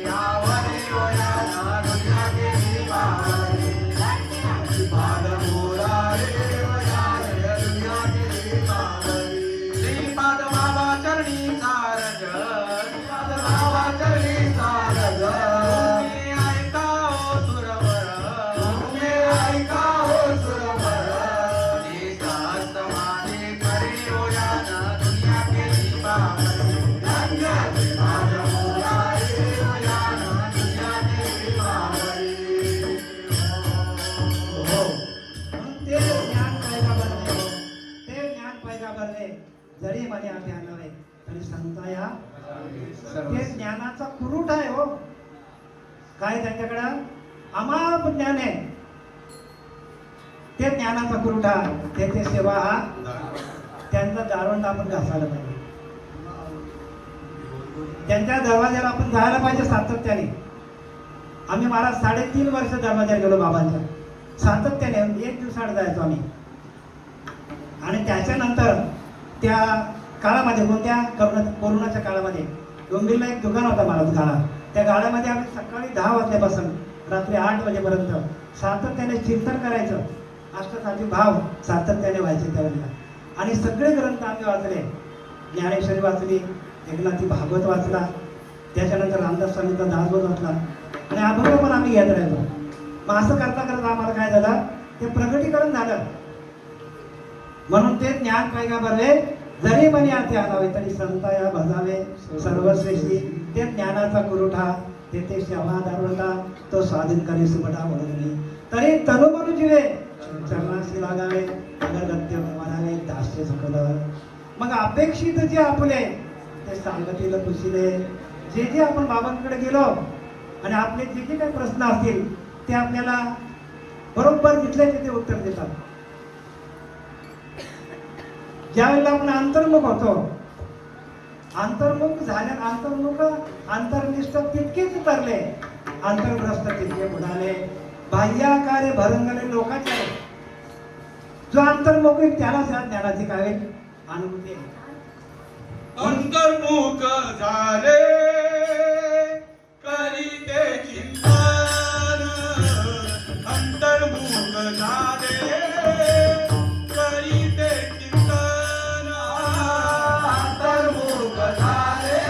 यावरी वयाना दुनिया केली बावरी पाद मुरारी दुनिया केली बावरी श्रीपाद बाबा चरणी सारज श्रीपाद बाबा चरणी सारज तुम्ही ऐका हो सुरवर तुम्ही ऐका हो सुरवर सहस्त माझे करे ओयाना दुनिया केली बावरी धन्य पाद मुरारी ओयाना दुनिया केली बावरी हो म्हणून ते ज्ञान पैगाबर ते ज्ञान पैगाबरने जरी मला आम्ही आणावे तरी सांगता या ते ज्ञानाचा कुरूट आहे हो काय त्यांच्याकडं अमाप ज्ञान आहे ते ज्ञानाचा कुरुटा त्याचे सेवा हा त्यांचा दारोंड आपण घासायला पाहिजे त्यांच्या दरवाजाला आपण जायला पाहिजे सातत्याने आम्ही महाराज 3.5 वर्ष दरवाजाला गेलो बाबांच्या सातत्याने एक दिवसाआड जायचो आम्ही आणि त्याच्यानंतर त्या काळामध्ये कोणत्या कोरोनाच्या काळामध्ये डोंबिवलीला एक दुकान होता महाराज गाळा त्या गाड्यामध्ये आम्ही सकाळी 10 वाजल्यापासून रात्री 8 वाजेपर्यंत सातत्याने चिंतन करायचं. अष्टसाती भाव सातत्याने व्हायचे त्यावेळेला. आणि सगळे ग्रंथ आम्ही वाचले. ज्ञानेश्वरी वाचली, एकनाथी भागवत वाचला, त्याच्यानंतर रामदास स्वामींचा दासबोध वाचला आणि अभंग पण आम्ही घेत राहिलो. मग असं करता करता आम्हाला काय झालं, ते प्रगटीकरण झालं. म्हणून ते ज्ञान काय का बरवे जरी म्हणे आते आलावे तरी संताया भजावे सर्वश्रेष्ठी. ते ज्ञानाचा कुरुठा तेथे क्षमा दारुणता तो स्वाधीन करी सुबटा म्हणून तरी तनु मनु जीवे चरणाशी लागावे अगरगत्य म्हणावे दास्य सुखदर. मग अपेक्षित जे आपले ते सांगतील खुशीले. जे जे आपण बाबांकडे गेलो आणि आपले जे जे काही प्रश्न असतील ते आपल्याला बरोबर तिथल्या तिथे उत्तर देतात. ज्यावेळेला आपण अंतर्मुख होतो, अंतर्मुख झाल्या अंतर्निष्ठ तितकेच उतरले, अंतर्भ्रष्ट तितके बुडाले, बाह्याकारे भरंगले लोकांचे. जो अंतर्मुख आहे त्यालाच या ज्ञानाची काय अनुभूती आहे. अंतर्मुख झाले करीते चिंतन, अंतर्मुख झाले करीते चिंतन, अंतर्मुख झाले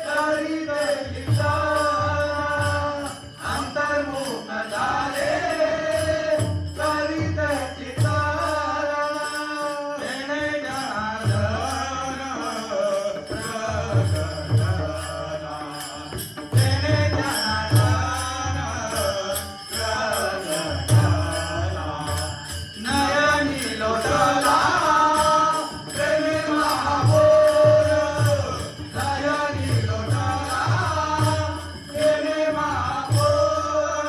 करीते चिंतन, अंतर्मुख झाले करीते चिंतन, तेने जनार्दन प्रगटना, तेने जनार्दन प्रगटना, नयनी लोटला प्रेमे महाभोर, नयनी लोटला प्रेमे महाभोर,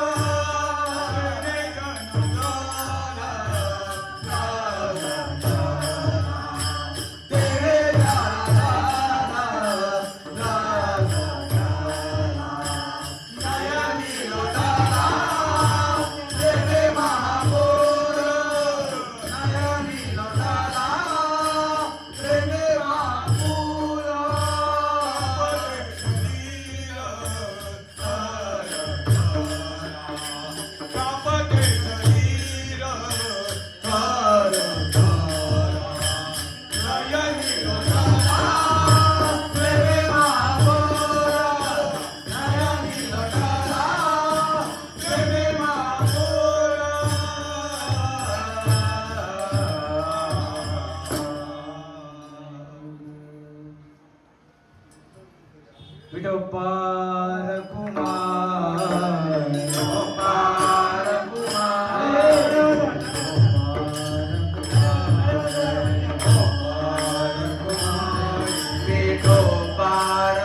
तेने जनार्दन प्रगटना, तेने जनार्दन प्रगटना, नयनी लोटला प्रेमे महाभोर, नयनी लोटला प्रेमे महाभोर, कापते शरीर नयनी लोटला प्रेमे महाभोर, नयनी लोटला प्रेमे महाभोर. विठोबार कुमार, विठोबार कुमार, विठोबार कुमार, विठोबार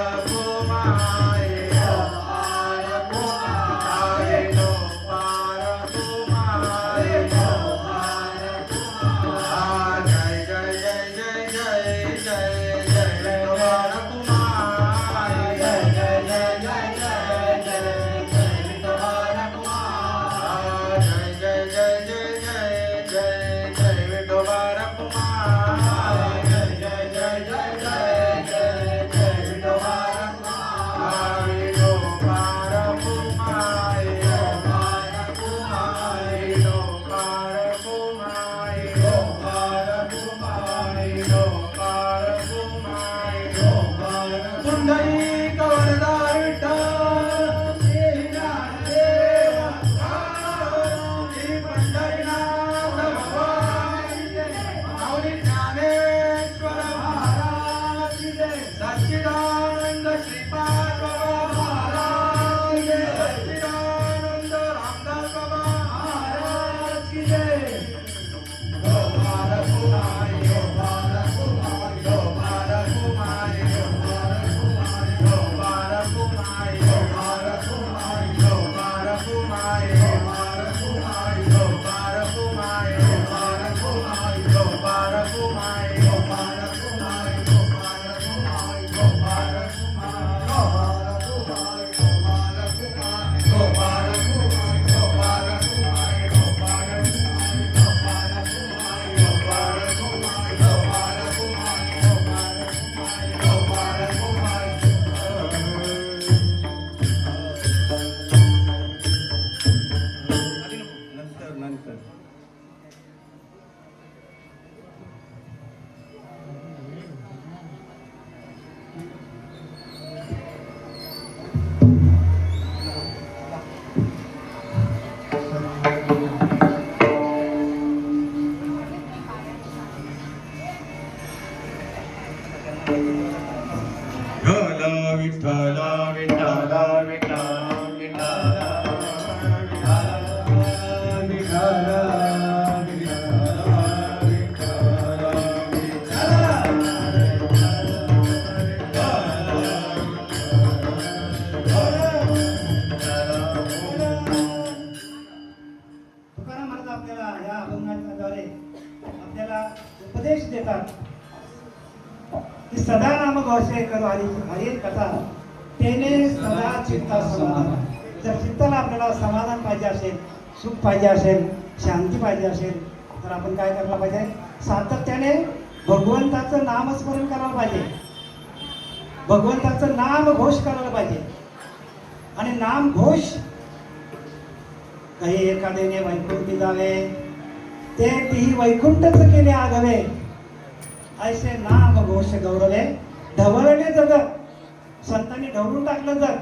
कुमार, विठोबार कुमार, विठोबार कुमार. जय जय जय जय जय जय जय विठोबार कुमार, जय जय जय विठ्ठल विठ्ठल विठ्ठल तुकाराम महाराज आपल्याला या अभंगाद्वारे आपल्याला उपदेश देतात की सदा नाम घोषे करू हरी कथा तेने सदा चित्ता समाधान. जर चित्ताला आपल्याला समाधान पाहिजे असेल, सुख पाहिजे असेल, शांती पाहिजे असेल तर आपण काय करायला पाहिजे? सातत्याने भगवंताचं नामस्मरण करायला पाहिजे, भगवंताचं नाम घोष करायला पाहिजे. आणि नाम घोष काही एखाद्याने वैकुंठी जावे ते तीही वैकुंठच केले आगवे, ऐसे नाम घोष गौरवे ढवळले जग. संतांनी ढवळून टाकलं जग.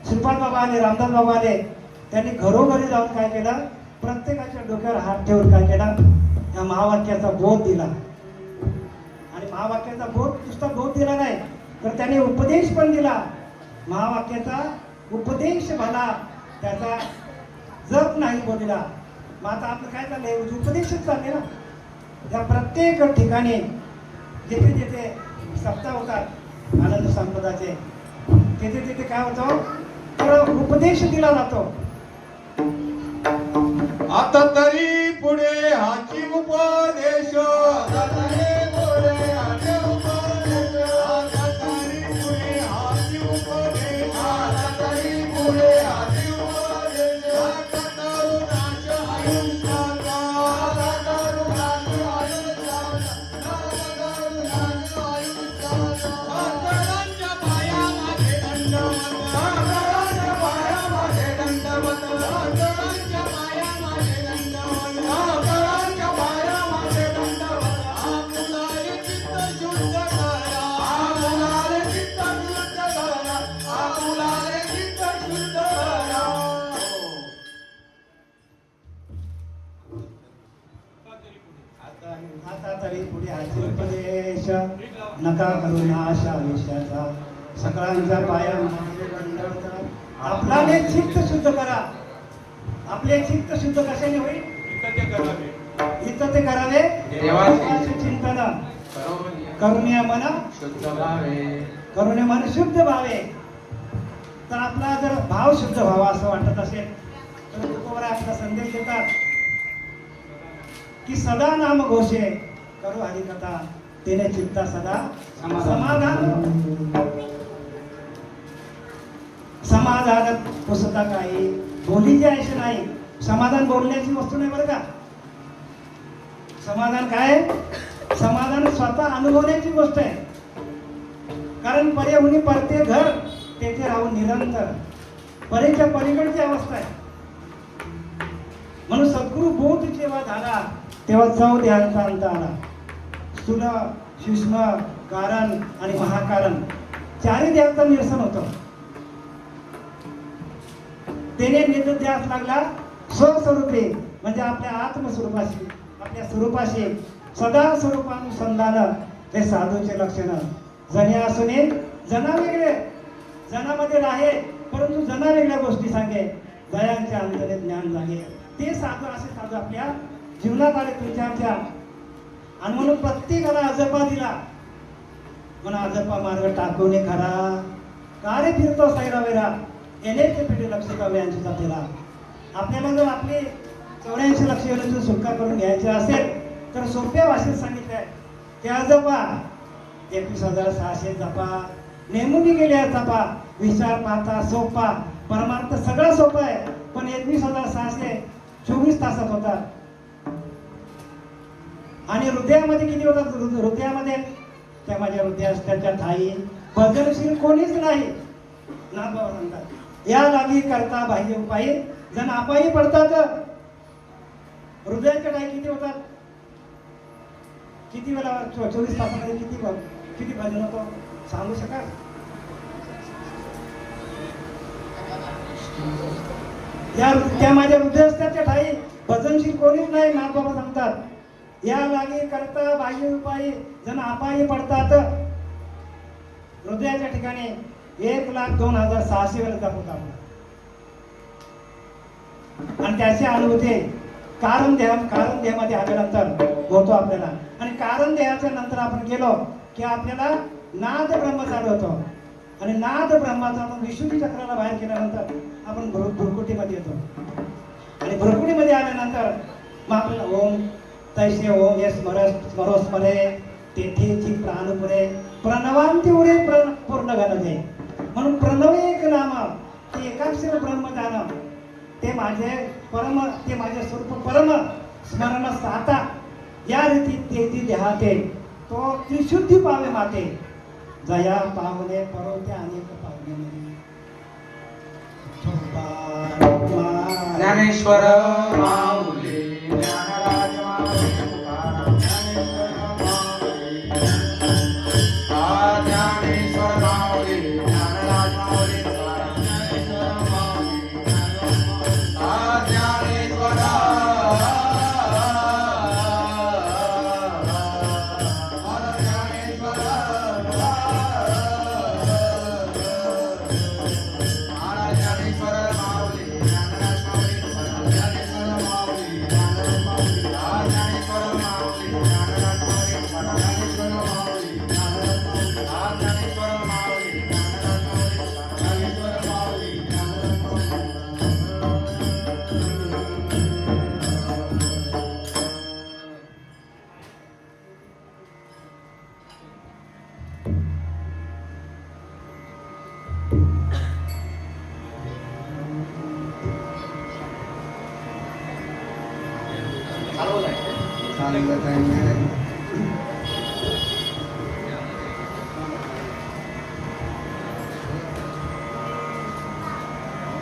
श्रीपाद बाबा आले, रामदास बाबा आले, त्यांनी घरोघरी जाऊन काय केलं? प्रत्येकाच्या डोक्यावर हात ठेवून काय केला? या महावाक्याचा बोध दिला. आणि महावाक्याचा बोध नुसता बोध दिला नाही तर त्याने उपदेश पण दिला. महावाक्याचा उपदेश भला, त्याचा जप नाही बोलला. मग आता आपलं काय चाललंय? उपदेशच चालले ना. त्या प्रत्येक ठिकाणी जिथे जिथे सप्ताह होतात आनंद संपदाचे, तिथे तिथे काय होतं? तर उपदेश दिला जातो. आता तरी पुढे हाची उपदेश, आता तरी पुढे हाची उपदेश, आता तरी पुढे हाची उपदेश, आता तरी पुढे हाची उपदेश. आता तरुणाच्या आयुष्याचा, आता तरुणाच्या आयुष्याचा, आता तरुणाच्या आयुष्याचा. सातारांच्या पायामध्ये दंडवत, सातारांच्या पायामध्ये दंडवत, सातारांच्या पायामध्ये दंडवत, सातारांच्या पायामध्ये दंडवत. आपुलारे चित्त शुद्ध करा, आपुलारे चित्त शुद्ध करा, आपुलारे चित्त शुद्ध करा. आता तरी पुढे हाची उपदेश नका करू नाश आयुष्याचा, सगळ्यांच्या पायामध्ये दंडवत. आपल्याने चित्त शुद्ध करा. आपले चित्त शुद्ध कशाने होईल? इथं ते करावे देवाचे चिंतन, करुणे मन शुद्ध भावे, करुणे मन शुद्ध भावे. तर आपला जर भाव शुद्ध व्हावा असं वाटत असेल तर तुकोबरा आपला संदेश देतात की सदा नाम घोषे करू हरी कथा तेने चित्ता सदा समाधान. समाधान पुसता काही बोलीचे ऐसे नाही. समाधान बोलण्याची वस्तू नाही बरं का. समाधान काय? समाधान स्वतः अनुभवण्याची गोष्ट आहे. कारण पर्याहुनी परते घर तेथे राहून निरंतर परेच्या पलीकडची अवस्था आहे. म्हणून सद्गुरु बोध जेव्हा झाला तेव्हा चौ ध्यानचा अंत आला. स्थूल, सूक्ष्म, कारण आणि महाकारण चारही ध्यानचं निरसन होतं. त्याने निध्यास लागला स्वस्वरूपे म्हणजे आपल्या आत्मस्वरूपाशी, आपल्या स्वरूपाशी सदा स्वरूपानुसंधान हे साधूचे लक्षण. जणे असून जना वेगळे, जनामध्ये राहे परंतु जना वेगळ्या गोष्टी सांगे, दयांच्या अंतरे ज्ञान जागे. ते साधू, असे साधू आपल्या जीवनात आले तुमच्या. आणि म्हणून प्रत्येकाला अजपा दिला. म्हणून अजपा मार्ग टाकून खरा कारे फिरतो सैरावेरा येण्याचे पेटे लक्ष यांची जपेला. आपल्याला जर आपले 84 लक्ष येण्याची सुटका करून घ्यायची असेल तर सोप्या भाषेत सांगितलंय की अजपा 21,600 जपा नेमून गेल्या जपा. विचार पाहता सोपा, परमार्थ सगळा सोपा आहे पण 21,624 तासात होता. आणि हृदयामध्ये किती होतात? हृदयामध्ये त्या माझ्या हृदयाच्या ठाई भजनशील कोणीच नाही. ना बाबा म्हणतात या लागी करता बाह्य उपाय जण आपाई पडतात. हृदयाच्या ठाई किती होतात? किती वेळा 24 तासामध्ये किती भजन होतं सांगू शकाल? त्या माझ्या हृदयाच्या ठाई भजनशील कोणीच नाही. नाथ बाबा सांगतात या लागी करता बाह्य उपाय जण आपाई पडतात. हृदयाच्या ठिकाणी 1,02,600 वेळा जपत आहोत. आणि त्याची अनुभूती कारण देहामध्ये आल्यानंतर होतो आपल्याला. आणि कारण देहाच्या नंतर आपण गेलो की आपल्याला नाद ब्रह्म चालू होतो. आणि नाद ब्रह्माचा आपण विशुद्धी चक्राला बाहेर केल्यानंतर आपण भ्रुकुटीमध्ये येतो. आणि भ्रुकुटीमध्ये आल्यानंतर मग आपल्याला ओम तैसे ओम हे स्मरे तेथेची प्राण पुरे प्रणवांती उरे पूर्ण घनते. म्हणून प्रणव एक नाम ते एकाक्षर ब्रह्मज्ञान ते माझे स्वरूप परम स्मरण साता या रीती तेथी देहाते तो त्रिशुद्धी पावे माते जया पावले परवते अनेक पावले. ज्ञानेश्वर माऊली ज्ञानराज माऊली तुकाराम ज्ञानेश्वर माऊली ज्ञानराज माऊली तुकाराम ज्ञानेश्वर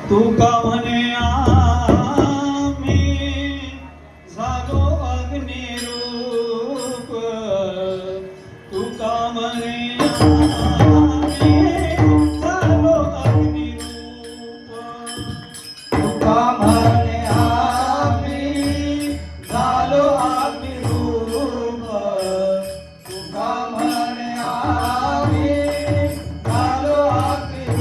तुका म्हणे आम्ही झालो अग्निरूप. तुका म्हणे आम्ही झालो अग्निरूप. तुका म्हणे आम्ही झालो अग्निरूप. तुका म्हणे आम्ही झालो अग्निरूप.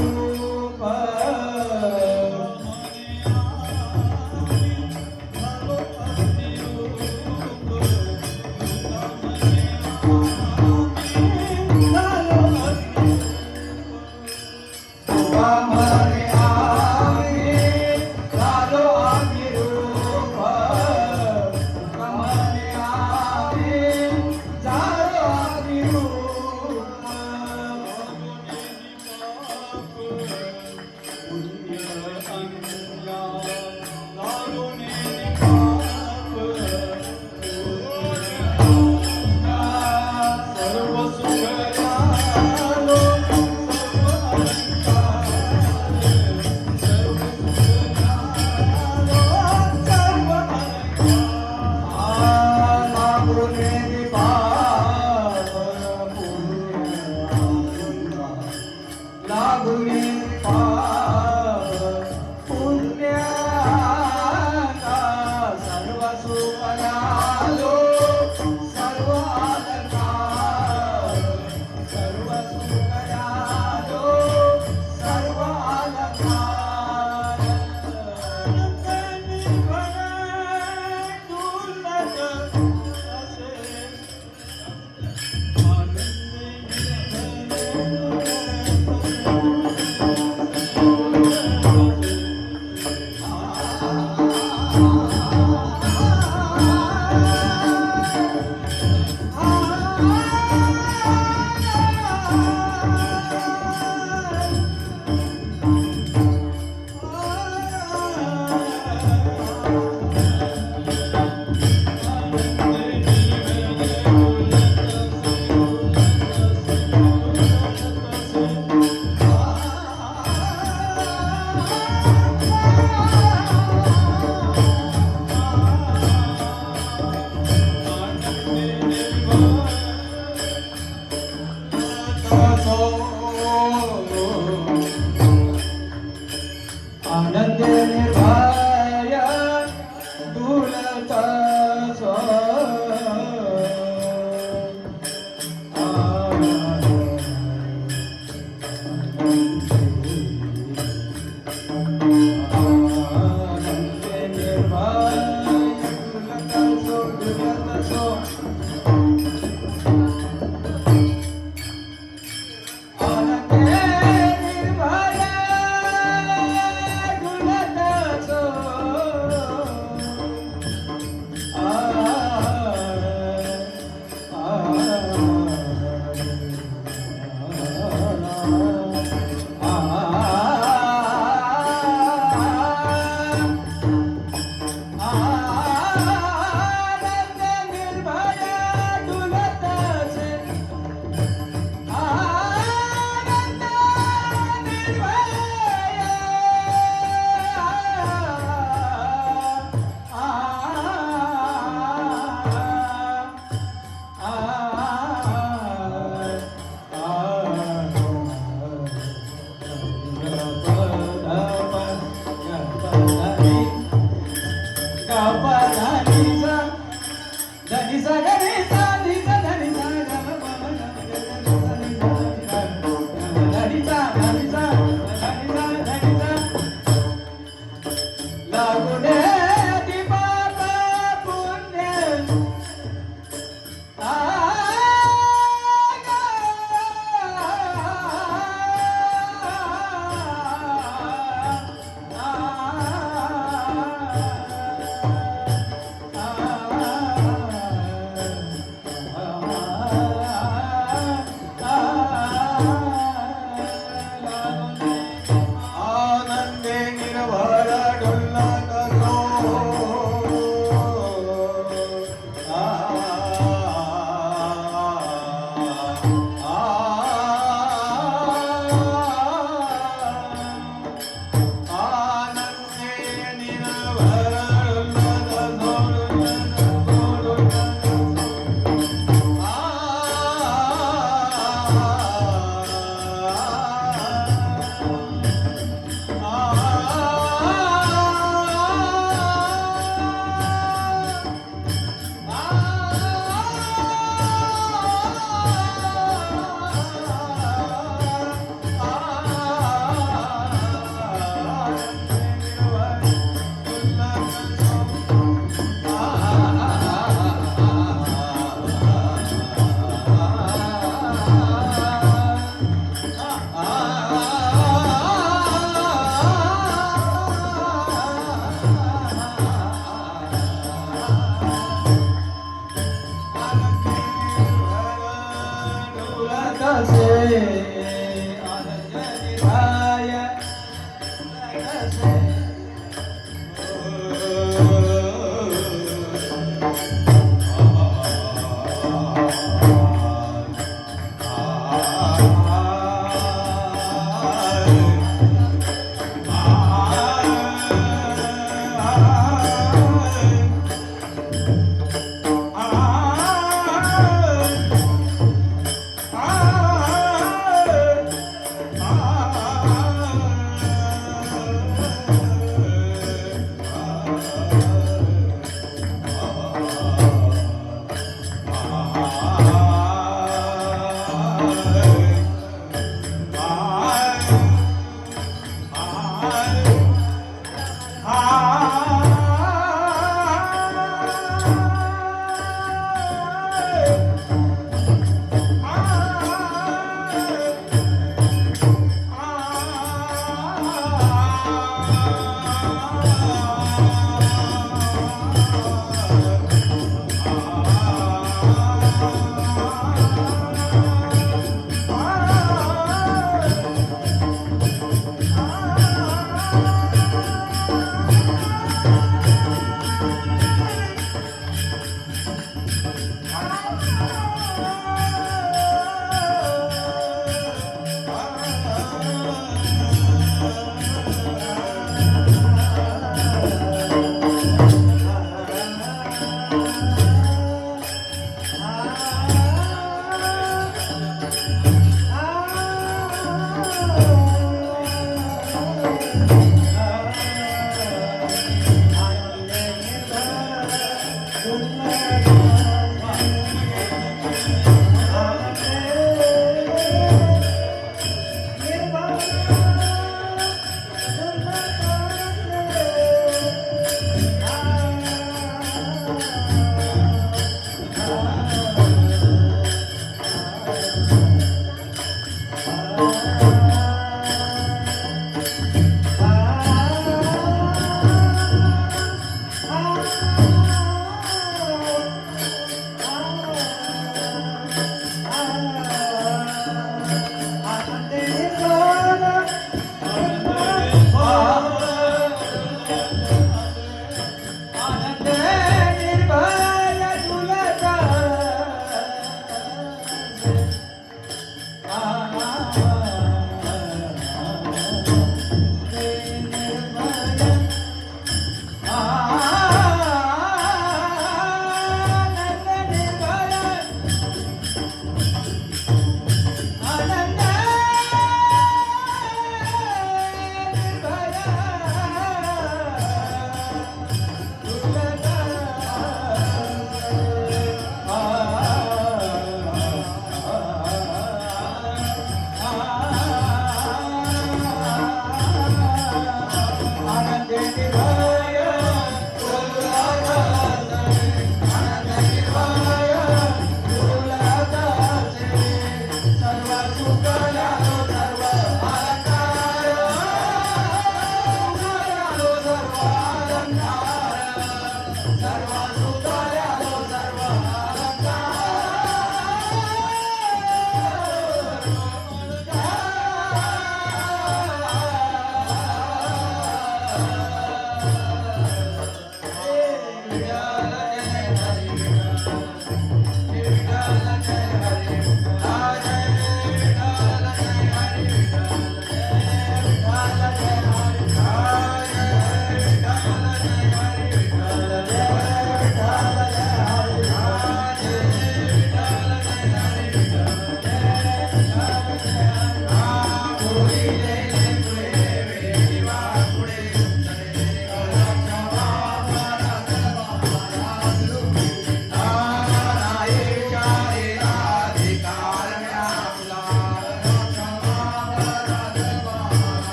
डुलत सो आनंदे निर्भय डुलत सो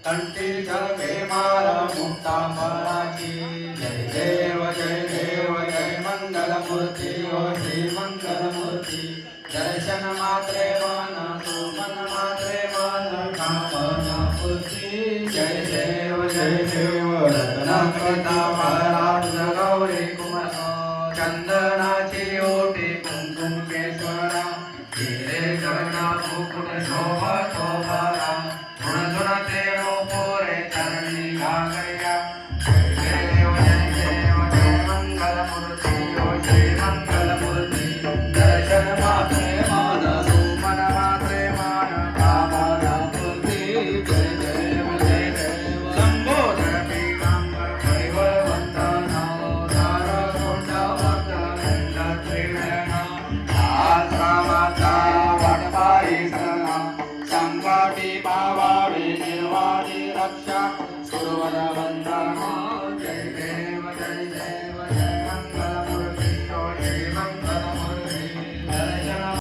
कंठी जलके मार मुक्तांबराची जय देव जय मंगलमूर्ती ओ श्री मंगलमूर्ती दर्शन मात्रे मन सुमन मात्रे मन कामना पूर्ती जय देव रत्नाकृता फलाब्ज गौरी कुमार चंदनाची ओटी कुंकुम केशवरा हिरे जगन्नाथ मुकुट शोभा शोभारा धुन धुन देव पोरे चरणी घागरिया जय देव जय मंगलमूर्ती ओ श्री मंगलमूर्ती दर्शन मात्रे मान सुमन मात्रे मान कामना पूर्ती जय देव लंबोदर पीतांबर परिवरवंदन धार कोंडा वंदन त्रिनयना आश्रमाचा वटपाई सरणा संकटी पावावे निर्वाणी रक्षा सुरवर वंदना